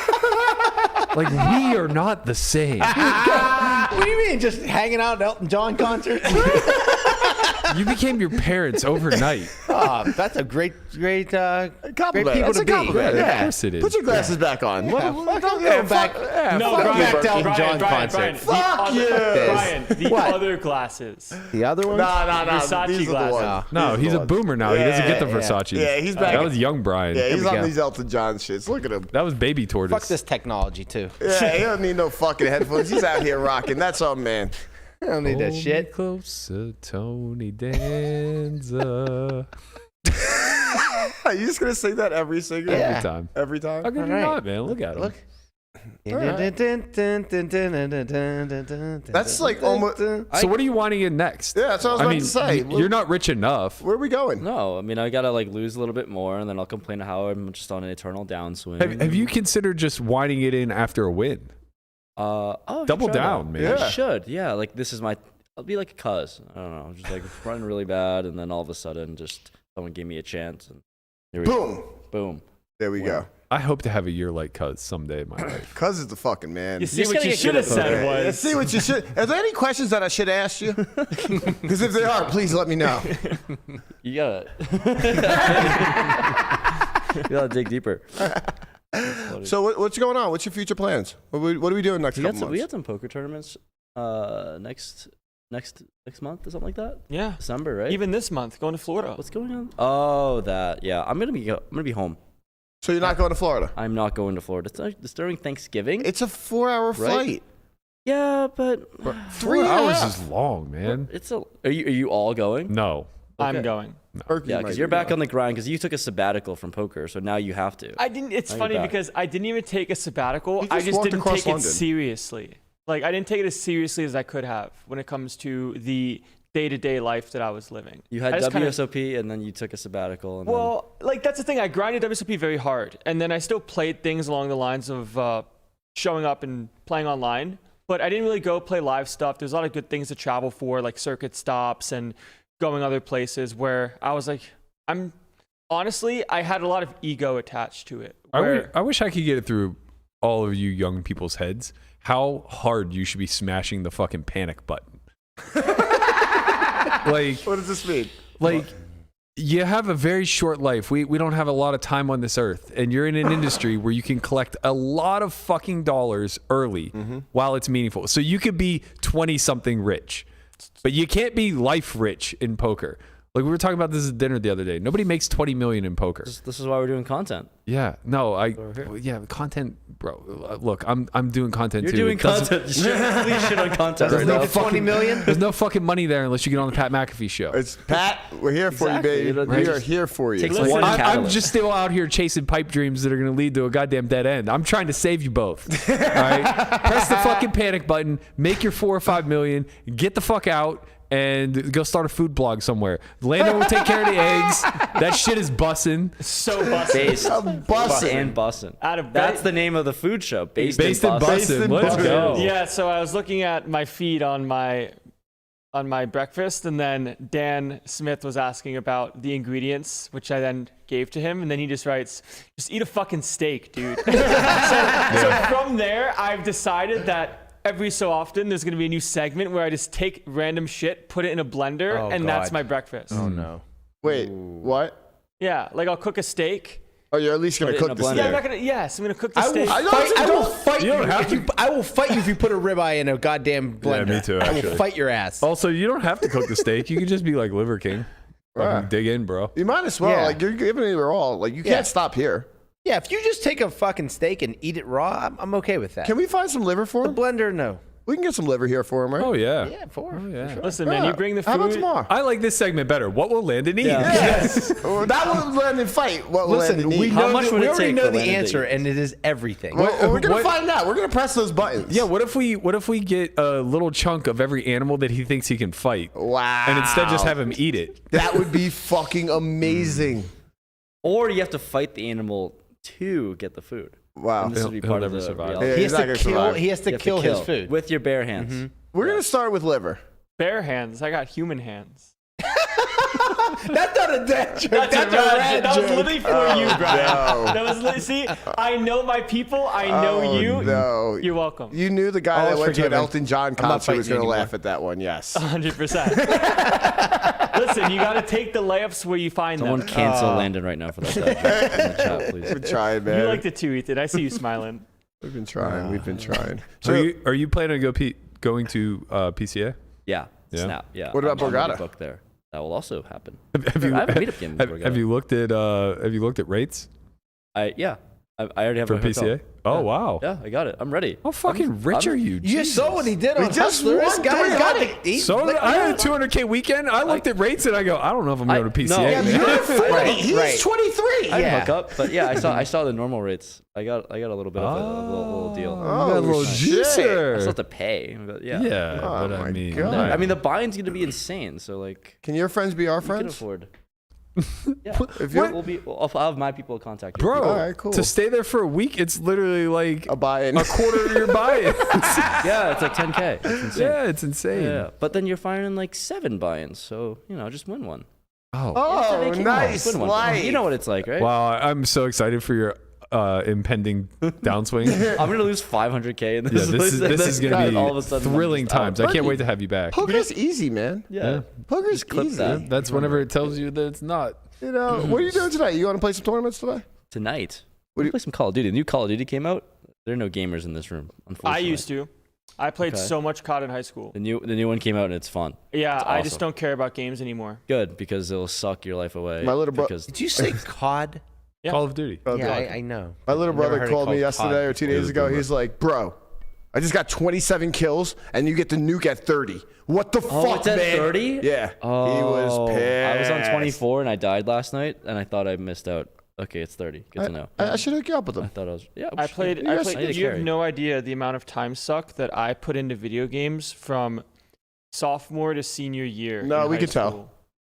Like we are not the same. What do you mean? Just hanging out at Elton John concerts? You became your parents overnight. That's a great great Compliment. people That's to a be. compliment. Of Yeah. course it is. Put your glasses back on. Yeah, What- fuck what- you. yeah, Back- fuck- yeah, No, fuck Brian, you, back to Berkey. Elton John Brian, concert. Fuck you. Brian, the What? other glasses. The other ones? No. Versace These are the glasses. ones. No, These are he's the a ones. boomer now. He doesn't get the Yeah, Versace. yeah, he's back. That was young Brian. Yeah, he's we on go. these Elton John shits. Look at him. That was baby tortoise. Fuck this technology too. Yeah, he don't need no fucking headphones. He's out here rocking. That's all, man. I don't need that Hold me shit. closer, Tony Danza. Are you just gonna sing that every single Yeah. Every time. every time? How could you All right. not, man? Look at him. Look. That's like almost. So what are you wanting in next? Yeah, that's what I was about to say. You're not rich enough. Where are we going? No, I mean I gotta like lose a little bit more, and then I'll complain how I'm just on an eternal downswing. Have you considered just winding it in after a win? I should Double try down, that. man. Yeah. I should. Yeah, like this is my. I'll be like a cuz. I don't know, just like running really bad, and then all of a sudden, just someone gave me a chance, and here we Boom. go. Boom. There we go. I hope to have a year like Cuz someday in my life. Cuz is the fucking man. You see just what gotta you get should good have at said poker. Let's was. see what you should. Are there any questions that I should ask you? Because if there are, please let me know. You gotta. you gotta dig deeper. So what's going on? What's your future plans? What are we doing next We couple got months? some poker tournaments. Next month or something like that. Yeah. December, right? Even this month, going to Florida. What's going on? Oh, that. Yeah, I'm gonna be home. So you're not going to Florida? I'm not going to Florida. It's during Thanksgiving. It's a 4-hour flight. Yeah, but 3 hours is long, man. it's a. Are you all going? No. I'm Okay. going. Berkey Yeah, might because you're be back going. on the grind. Because you took a sabbatical from poker, so now you have to. I didn't. It's Now you're funny back. because I didn't even take a sabbatical. He I just just walked didn't across take it London. seriously. Like I didn't take it as seriously as I could have when it comes to the day-to-day life that I was living. You had I just kinda- WSOP, and then you took a sabbatical. And Well, like that's the thing. I grinded WSOP very hard, and then I still played things along the lines of showing up and playing online. But I didn't really go play live stuff. There's a lot of good things to travel for, like circuit stops and going other places. Where I was like, I had a lot of ego attached to it. I where- wish I could get it through all of you young people's heads how hard you should be smashing the fucking panic button. Like, What does this mean? like you have a very short life. We don't have a lot of time on this earth, and you're in an industry where you can collect a lot of fucking dollars early while it's meaningful. So you could be 20 something rich, but you can't be life rich in poker. Like, we were talking about this at dinner the other day. Nobody makes 20 million in poker. This is why we're doing content. Yeah, no, content, bro. Look, I'm doing content You're too. doing It doesn't- content. Please shit on content. There's no 20 million? There's no fucking money there unless you get on the Pat McAfee show. It's Pat. We're here for Exactly. you, baby. Right. We are here for you. Takes Listen, one I'm catalyst. just still out here chasing pipe dreams that are going to lead to a goddamn dead end. I'm trying to save you both. All right? Press the fucking panic button, make your 4 or 5 million, get the fuck out, and go start a food blog somewhere. Landon will take care of the eggs. That shit is bussin'. So busted. Based and bussin'. That's the name of the food show. Based and and bussin'. Let's go. Yeah, so I was looking at my feed on my breakfast, and then Dan Smith was asking about the ingredients, which I then gave to him, and then he just writes, "Just eat a fucking steak, dude." so from there, I've decided that every so often there's going to be a new segment where I just take random shit, put it in a blender, Oh, and that's God. my breakfast. Oh no. Wait, what? Yeah, like I'll cook a steak. Oh, you're at least gonna Put it in cook a the blender. Yeah, steak. I'm not gonna. Yes, I'm gonna cook the I steak. will fight You you. don't have If you I will fight you if you put a ribeye in a goddamn blender. me too, I will actually. fight your ass. Also, you don't have to cook the steak. You can just be like Liver King. Fucking dig in, bro. You might as well. Yeah. Like, you're giving it your all. Like, you Yeah. can't stop here. Yeah, if you just take a fucking steak and eat it raw, I'm okay with that. Can we find some liver for the him? blender? No. We can get some liver here for him, right? Oh, yeah. Yeah, four. Oh, yeah. Listen, man, you bring the food. How about tomorrow? I like this segment better. What will Landon eat? Yeah. Yes. That will land in fight. What will Listen, Landon we eat? How know much would we it already take know for the Landon to answer, eat? and it is everything. Well, we're gonna what- find out. We're gonna press those buttons. Yeah, what if we get a little chunk of every animal that he thinks he can fight, Wow. and instead just have him eat it? That would be fucking amazing. Or you have to fight the animal to get the food. Wow. And this would be He'll part of never the survive. reality. Yeah, he he's has not to gonna kill. survive. He has to You have kill his food. with your bare hands. We're gonna start with liver. Bare hands. I got human hands. That's not a dad joke. That's a rad. That was joke. literally for you, Brian. no. That was literally. See, I know my people. I know Oh, you. no. You're welcome. You knew the guy All that went to an forgiven. Elton John not concert was fighting gonna anymore. laugh at that one. Yes. 100%. Listen, you got to take the layups where you find Someone them. cancel Landon right now for that dad joke in the chat, We've please. been trying, man. You liked it too, Ethan. I see you smiling. We've been trying. We've been trying. So are you planning to going to PCA? Yeah. Yeah. Snap. Yeah. What about I'm already Borgata? booked there. That will also happen. Have you I have a meetup game. with have Borgata. you looked at rates I already have for a hotel. PCA? Oh Yeah. wow! Yeah, I got it. I'm ready. How fucking rich are you? You saw what he did on just Hustler. This won guy's got 300. the. So I had a 200K weekend. I looked at rates and I go, I don't know if I'm going to PCA. no. man. You're 40. Right, He's right. 23. I Yeah. hook up, but yeah, I saw the normal rates. I got a little bit of a little deal. You got a little shit. I still juicer. have to pay, but yeah. Yeah, Oh but my I mean, God. I mean, the buying's gonna be insane. So like, Can your friends be our you can friends? afford. Yeah, If you're I'll have my people contact you. bro, All right, cool. to stay there for a week, it's literally like a buy-in. a quarter of your buy-in. Yeah, it's like 10K. It's insane. Yeah, it's insane. Yeah, but then you're firing like 7 buy-ins, so just win one. Oh, Oh, It's a vacation. nice. Just win one. Life. You know what it's like, right? wow! I'm so excited for your impending downswing. I'm gonna lose 500K in Yeah, this. this is gonna be all of a sudden I'm thrilling just out. times. I can't wait to have you back. Poker's easy, man. Yeah. Poker's Just clip easy. that. That's whenever it tells you that it's not. You know, what are you doing tonight? You going to play some tournaments today? Tonight, What do we you- play some Call of Duty. The new Call of Duty came out. There are no gamers in this room, I unfortunately. used to. I played Okay. so much COD in high school. The new one came out and it's fun. Yeah, It's I just awesome. don't care about games anymore. Good, because it'll suck your life away. My little bro- because Did you say COD? Yeah. Call of Duty. Yeah, I know. My little Never brother heard it called me called yesterday COD. or 2 days ago. He's like, bro, I just got 27 kills and you get the nuke at 30. What the fuck, it's at man? 30? Yeah. Oh, he was pissed. I was on 24 and I died last night, and I thought I missed out. Okay, it's 30. Good to know. I should hook you up with I him. thought I was. Yeah, I played. You guys- I need to You have carry. no idea the amount of time suck that I put into video games from sophomore to senior year. No, in we high could tell. school.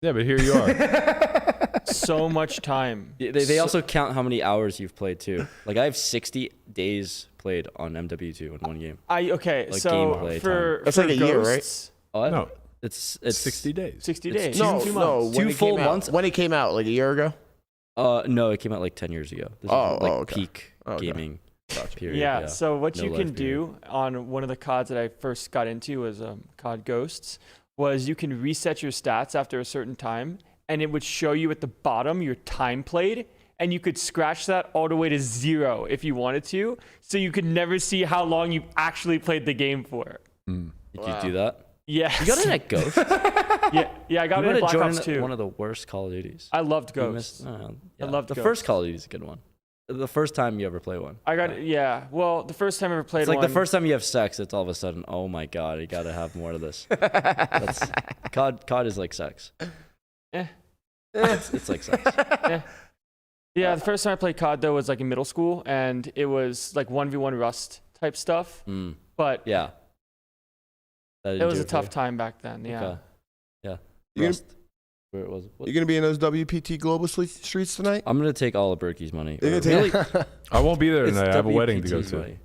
Yeah, but here you are. So much time. They also count how many hours you've played too. Like I have 60 days played on MW2 in one game. Okay, Like so gameplay for That's for like a year, right? Ghosts, Oh, No, it's 60 days. 60 It's days. No, 2 no. months. when Two it full came out. months? When it came out, like a year ago? No, it came out like 10 years ago. This Oh, is like okay. peak Okay. gaming. Period. Yeah. So what No you life can period. do on one of the CODs that I first got into was COD Ghosts, was you can reset your stats after a certain time, and it would show you at the bottom your time played, and you could scratch that all the way to 0 if you wanted to, so you could never see how long you actually played the game for. You could do that. Yes. You got in at Ghost. Yeah, I got You it in might Black have Ops joined 2. one of the worst Call of Duties. I loved You Ghosts. missed- I yeah. loved the Ghosts. first Call of Duty is a good one. The first time you ever play one. I got it. Yeah. Well, the first time I ever played It's like one. the first time you have sex, it's all of a sudden, oh my god, you gotta have more of this. That's, COD is like sex. Eh. It's like sex. Yeah, the first time I played COD though was like in middle school, and it was like 1v1 Rust type stuff. But Yeah. That it didn't was do a for tough you? time back then. Yeah. Okay. Yeah. You Rust. Where it was. You gonna be in those WPT Global streets tonight? I'm gonna take all of Berkey's money. You're Or gonna take- really, I won't be there it's tonight. I have a wedding to go WPT's to. money.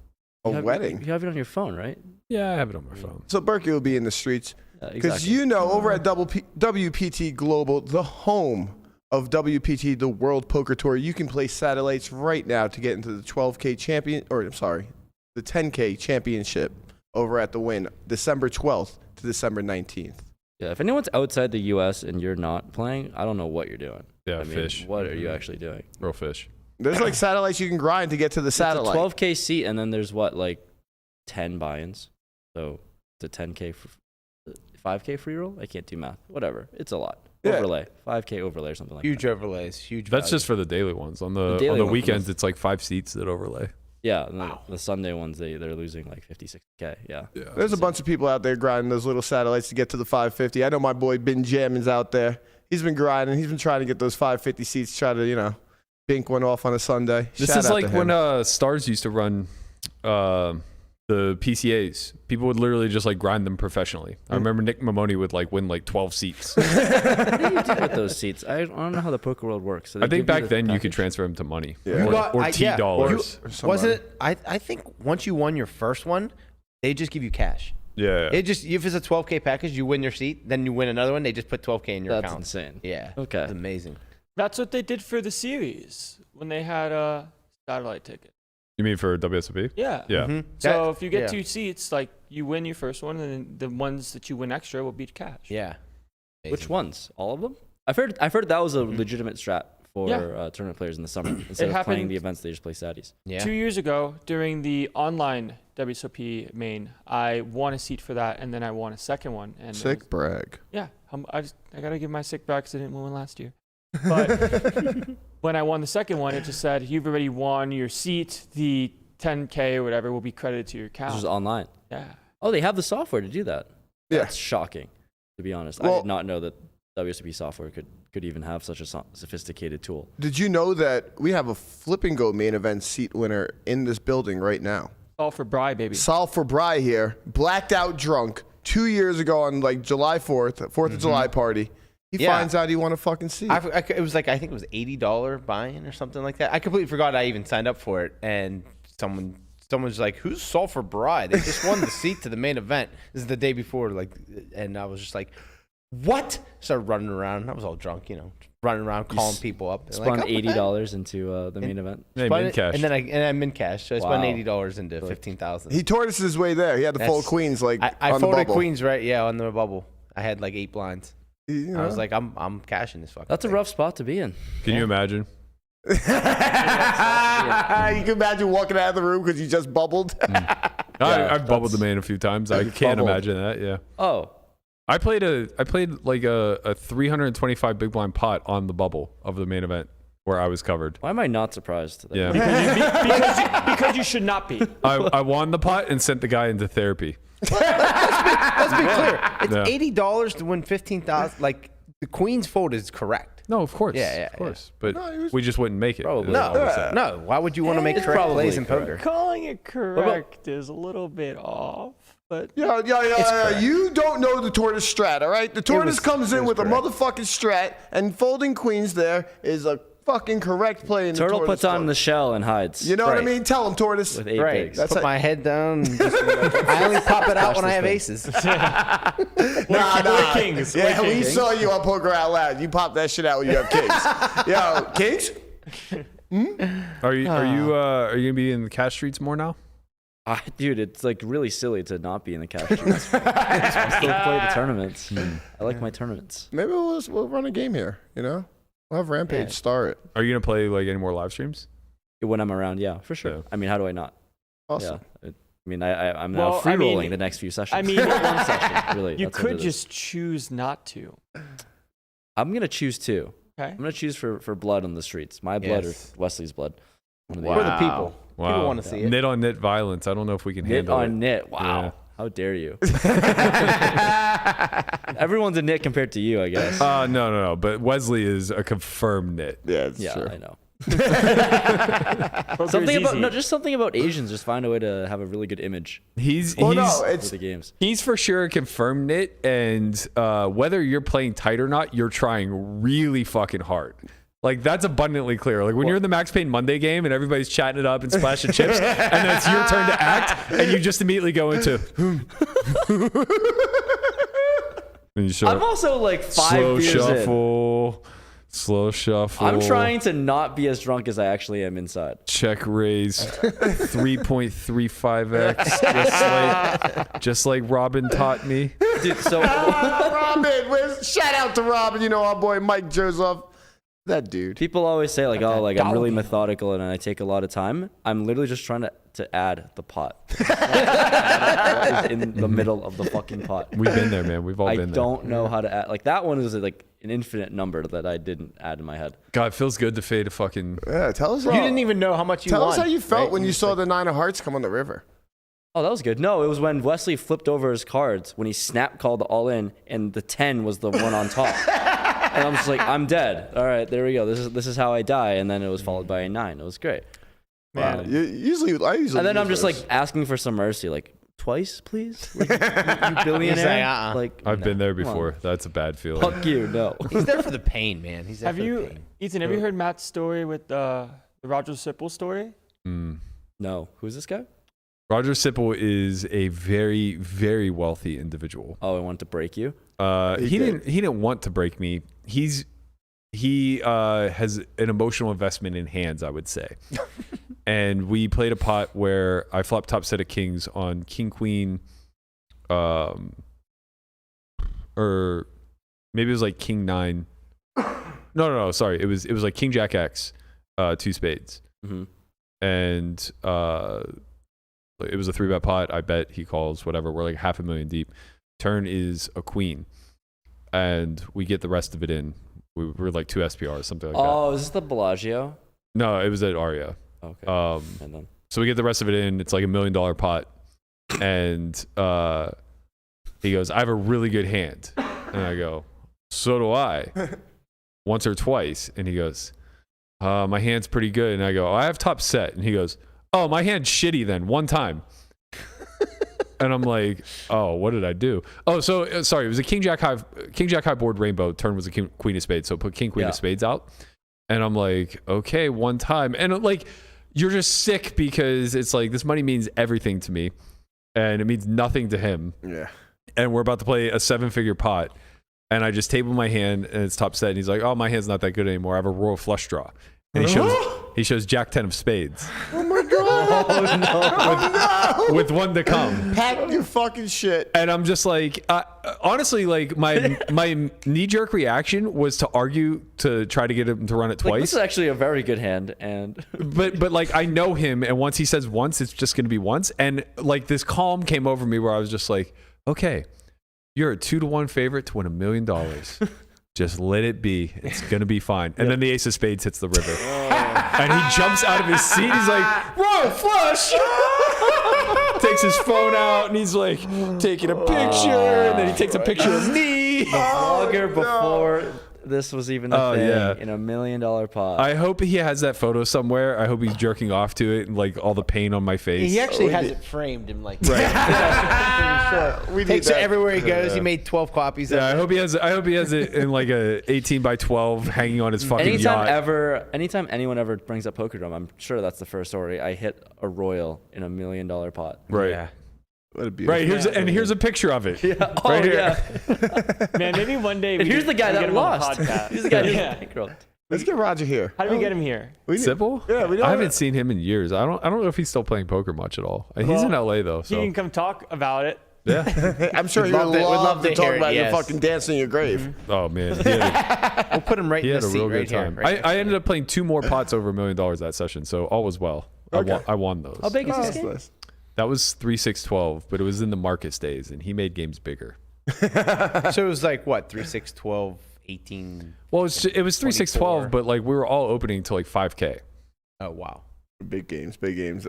A You have- wedding. You have it on your phone, right? Yeah, I have it on my phone. So Berkey will be in the streets Yeah, because exactly. you know over at WPT Global, the home of WPT, the World Poker Tour, you can play satellites right now to get into the 12K champion, or I'm sorry, the 10K championship over at the Win, December 12th to December 19th. Yeah, if anyone's outside the U.S. and you're not playing, I don't know what you're doing. Yeah, I mean, fish. What are you actually doing? Real fish. There's like satellites you can grind to get to the satellite. It's a 12K seat, and then there's what, like 10 buy-ins. So it's a 10K, 5K free roll. I can't do math. Whatever. It's a lot. Yeah. Overlay, 5K overlay or something like Huge that. overlays, huge. That's value. just for the daily ones. On the daily on the ones, weekends, yes. it's like 5 seats that overlay. Yeah, and the Sunday ones they're losing like 56K. Yeah. There's a bunch of people out there grinding those little satellites to get to the 550. I know my boy Ben Jaman's out there. He's been grinding. He's been trying to get those 550 seats, try to, bink one off on a Sunday. This Shout is out like to him. when Stars used to run the PCAs. People would literally just like grind them professionally. I remember Nick Mamoni would like win like 12 seats. What do you do with those seats? I don't know how the poker world works. So they I think give back the then you package? could transfer them to money Yeah. You got- or I- T yeah, dollars. Wasn't it? I think once you won your first one, they just give you cash. Yeah. It just if it's a 12K package, you win your seat, then you win another one. They just put 12K in your That's account. insane. Yeah. Okay. It's amazing. That's what they did for the series when they had a satellite ticket. You mean for WSOP? Yeah. Yeah. Mhm. So That- if you get yeah. 2 seats, like you win your first one, and then the ones that you win extra will be cash. Yeah. Which ones? All of them? I've heard that was a legitimate strat for Yeah. Tournament players in the summer. Instead of playing happened- the events, they just play Saddies. Yeah. 2 years ago, during the online WSOP main, I won a seat for that, and then I won a second one. And it Sick was- brag. yeah, I gotta give my sick back because I didn't win one last year. But when I won the second one, it just said you've already won your seat. The 10K or whatever will be credited to your This account. was online. Yeah. Oh, they have the software to do that. Yeah. That's shocking, to be honest. I Well- did not know that WSOP software could even have such a sophisticated tool. Did you know that we have a Flip and Go main event seat winner in this building right now? All for Bry, baby. Sal for Bry here, blacked out drunk 2 years ago on like July 4th, 4th of July party. He Yeah. finds out he won a fucking seat. It was like I think it was $80 buy-in or something like that. I completely forgot I even signed up for it, and someone's like, "Who's Sulfur Bride? They just won the seat to the main event." This is the day before, and I was just like, "What?" Started running around. I was all drunk, running around calling people up. They're Spun like, "Oh, $80 into the main event. Hey, Spun min it- cash. and then I'm in cash, so I spun Wow. $80 into 15,000. He tortoised his way there. He had to fold That's- queens like I on the folded bubble. queens on the bubble. I had like 8 blinds. You I was know? like, I'm cashing this fucking. That's a thing. rough spot to be in. Can you imagine? You can imagine walking out of the room because you just bubbled. I've bubbled the main a few times. I can't bubbled. imagine that. Yeah. Oh, I played like a 325 big blind pot on the bubble of the main event where I was covered. why am I not surprised? That Yeah. because you should not be. I won the pot and sent the guy into therapy. Let's be clear. It's Yeah. $80 to win 15,000. Like the queen's fold is correct. No, of course. Yeah, of course. But No, he was- we just wouldn't make it. Probably. No, Yeah. no. Why would you want to make correct probably plays in poker? Calling it correct is a little bit off, but Yeah. correct. You don't know the tortoise strat, all right? The tortoise comes in was with a correct. motherfucking strat, and folding queens there is a fucking correct play in the Turtle tortoise puts on book. the shell and hides. You know what I Right. mean? Tell him, tortoise. with 8 Right. pigs. That's Put it. my head down. I only pop it out when I have aces. Nah. kings. Yeah, We're we kings. saw you on Poker Out Loud. You pop that shit out when you have kings. Yo, kings? Are you gonna be in the cash streets more now? Dude, it's like really silly to not be in the cash streets. I still play the tournaments. I like my tournaments. Maybe we'll run a game here. You know, we'll have Rampage start. Are you gonna play like any more live streams? When I'm around, yeah, for sure. Yeah. I mean, how do I not? Awesome. Yeah. I'm now free rolling the next few sessions. I mean, one session, really. You That's what could it is. just choose not to. I'm gonna choose two. Okay. I'm gonna choose for blood on the streets. My blood Yes. or Wesley's blood. One of the For other. the people. Wow. People want to see it. Knit on knit violence. I don't know if we can Knit handle it. on knit. Wow. Yeah. How dare you? Everyone's a knit compared to you, I guess. No. But Wesley is a confirmed knit. Yeah, it's Yeah, true. I know. Poker's Something about easy. just something about Asians. Just find a way to have a really good image He's for the games. He's for sure a confirmed knit, and whether you're playing tight or not, you're trying really fucking hard. Like, that's abundantly clear. Like, when you're in the Max Payne Monday game and everybody's chatting it up and splashing chips, and then it's your turn to act, and you just immediately go into. And you I'm also like 5 beers in. Slow shuffle. I'm trying to not be as drunk as I actually am inside. Check raise 3.35x, just like Robin taught me. Dude, so Robin, shout out to Robin. You know our boy Mike Joseph. That dude. people always say like, oh, like I'm really methodical and I take a lot of time. I'm literally just trying to add the pot. In the middle of the fucking pot. We've been there, man. We've all I been there. don't know how to add. Like that one is like an infinite number that I didn't add in my head. God, it feels good to fade a fucking. Yeah, tell us. You didn't even know how much you Tell won. us how you felt right? when you saw the 9 of hearts come on the river. Oh, that was good. No, it was when Wesley flipped over his cards when he snap called the all in and the 10 was the one on top. And I'm just like, I'm dead. All right, there we go. This is how I die. And then it was followed by a 9. It was great. Man, I usually. And then I'm use just like those. asking for some mercy, like twice, please. Like, you billionaire. Like I've been there come on. before. That's a bad feeling. Fuck you. No. He's there for the pain, man. He's there Have for the you, pain. Ethan? Have you heard Matt's story with the Roger Sipple story? No. Who's this guy? Roger Sipple is a very, very wealthy individual. Oh, I want to break you. He didn't want to break me. He has an emotional investment in hands, I would say. And we played a pot where I flopped top set of kings on king queen, or maybe it was like king 9. No, sorry. It was like king jack X, 2 spades. Mm-hmm. And it was a 3-bet pot. I bet, he calls, whatever. We're like $500,000 deep. Turn is a queen, and we get the rest of it in. We were like 2 SPRs, something like that. Oh, is this the Bellagio? No, it was at Aria. Okay. And then So we get the rest of it in. It's like $1 million pot, and he goes, "I have a really good hand," and I go, "So do I." Once or twice, and he goes, "My hand's pretty good," and I go, "I have top set," and he goes, "Oh, my hand's shitty then, one time." And I'm like, "Oh, what did I do?" Oh, so sorry, it was a king jack high board rainbow. Turn was a queen of spades, so put king queen of spades out. And I'm like, "Okay, one time." And like, you're just sick because it's like this money means everything to me, and it means nothing to him. Yeah. And we're about to play a 7-figure pot, and I just table my hand, and it's top set. And he's like, "Oh, my hand's not that good anymore. I have a royal flush draw." And he shows jack 10 of spades. Oh my god! With one to come. Pack your fucking shit. And I'm just like, honestly, like my knee jerk reaction was to argue to try to get him to run it like, twice. this is actually a very good hand, and but like I know him, and once he says once, it's just gonna be once. And like this calm came over me where I was just like, okay, you're a 2-to-1 favorite to win $1 million. Just let it be. It's gonna be fine. And then the ace of spades hits the river, and he jumps out of his seat. He's like, "Royal flush!" Takes his phone out, and he's like taking a picture. And then he takes a picture of me. the vlogger before this was even a thing yeah. in $1 million pot. I hope he has that photo somewhere. I hope he's jerking off to it and like all the pain on my face. He actually has it framed in like. Right. Pretty sure. We Takes need it that. everywhere he goes. He made 12 copies. Yeah, of I it. hope he has it in like a 18 by 12 hanging on his fucking anytime yacht. anytime anyone ever brings up Pokerdome, I'm sure that's the first story. I hit a royal in $1 million pot. Right. Yeah. What a beautiful. Right. Here's a picture of it. Yeah. Oh, Right here. yeah. Man, maybe one day. And here's the guy we that get him on the lost. podcast. Here's the guy Yeah. who's bankrolled. Let's get Roger here. How did we get him here? Simple? Yeah, we don't. I haven't seen him in years. I don't know if he's still playing poker much at all. He's in LA though. He So can come talk about it. yeah. I'm sure he would love to talk about your fucking dance in your grave. Oh man. We'll put him right He in had the a seat real right good time. here. Right I ended up playing 2 more pots over $1 million that session, so all was well. Okay. I won those. How big is this That's game? nice. That was 3-6-12, but it was in the Marcus days, and he made games bigger. So it was like what 3, 6, 12, 18. Well, it was 3-6-12, but like we were all opening to like 5K. Oh wow. Big games, big games.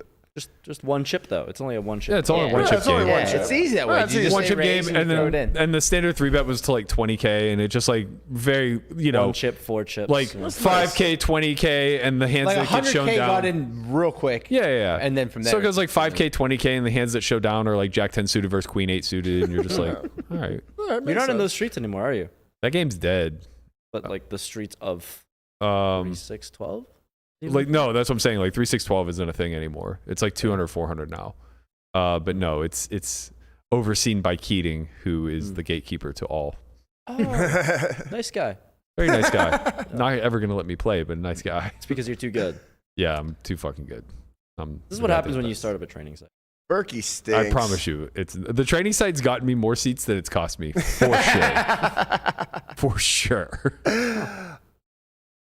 Just one chip though. It's only a one chip. Yeah, it's only Yeah. a one Yeah, chip it's only game. one Yeah, chip. it's easy that way. Yeah, it's You easy. just One say chip raise game, and throw it in. and the standard 3-bet was to like 20K, and it just like very, you know, One chip, 4 chips. like yeah. 5K, 20K, and the hands Like that get shown 100K down. got in real quick. Yeah. And then from there. So it goes like 5K, 20K, and the hands that show down are like Jack 10 suited versus Queen 8 suited, and you're just like, all right, You're not in those streets anymore, are you? that game's dead. But like the streets of 6-12. Like no, that's what I'm saying. Like 3-6-12 isn't a thing anymore. It's like 200, 400 now. But no, it's overseen by Keating, who is the gatekeeper to all. Oh, nice guy. Very nice guy. Not ever gonna let me play, but a nice guy. It's because you're too good. Yeah, I'm too fucking good. This is what happens when you start up a training site. Berkey stinks. I promise you, it's the training site's gotten me more seats than it's cost me for sure. For sure.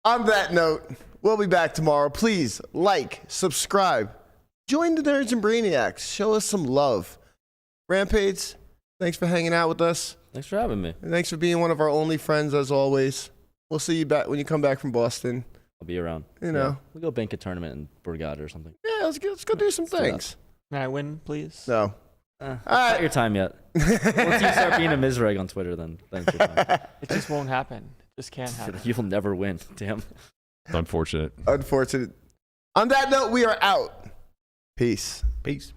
On that note, we'll be back tomorrow. Please like, subscribe, join the Nerds and Brainiacs. Show us some love. Rampage, thanks for hanging out with us. Thanks for having me. And thanks for being one of our only friends as always. We'll see you back when you come back from Boston. I'll be around. You know. Yeah. We'll go bank a tournament in Borgata or something. Yeah, let's go do some do things. May I win, please? No. Not your time yet. Once you start being a Mizreg on Twitter, then it's your time. It just won't happen. It just can't happen. You'll never win. Damn. It's unfortunate. Unfortunate. On that note, we are out. Peace. Peace.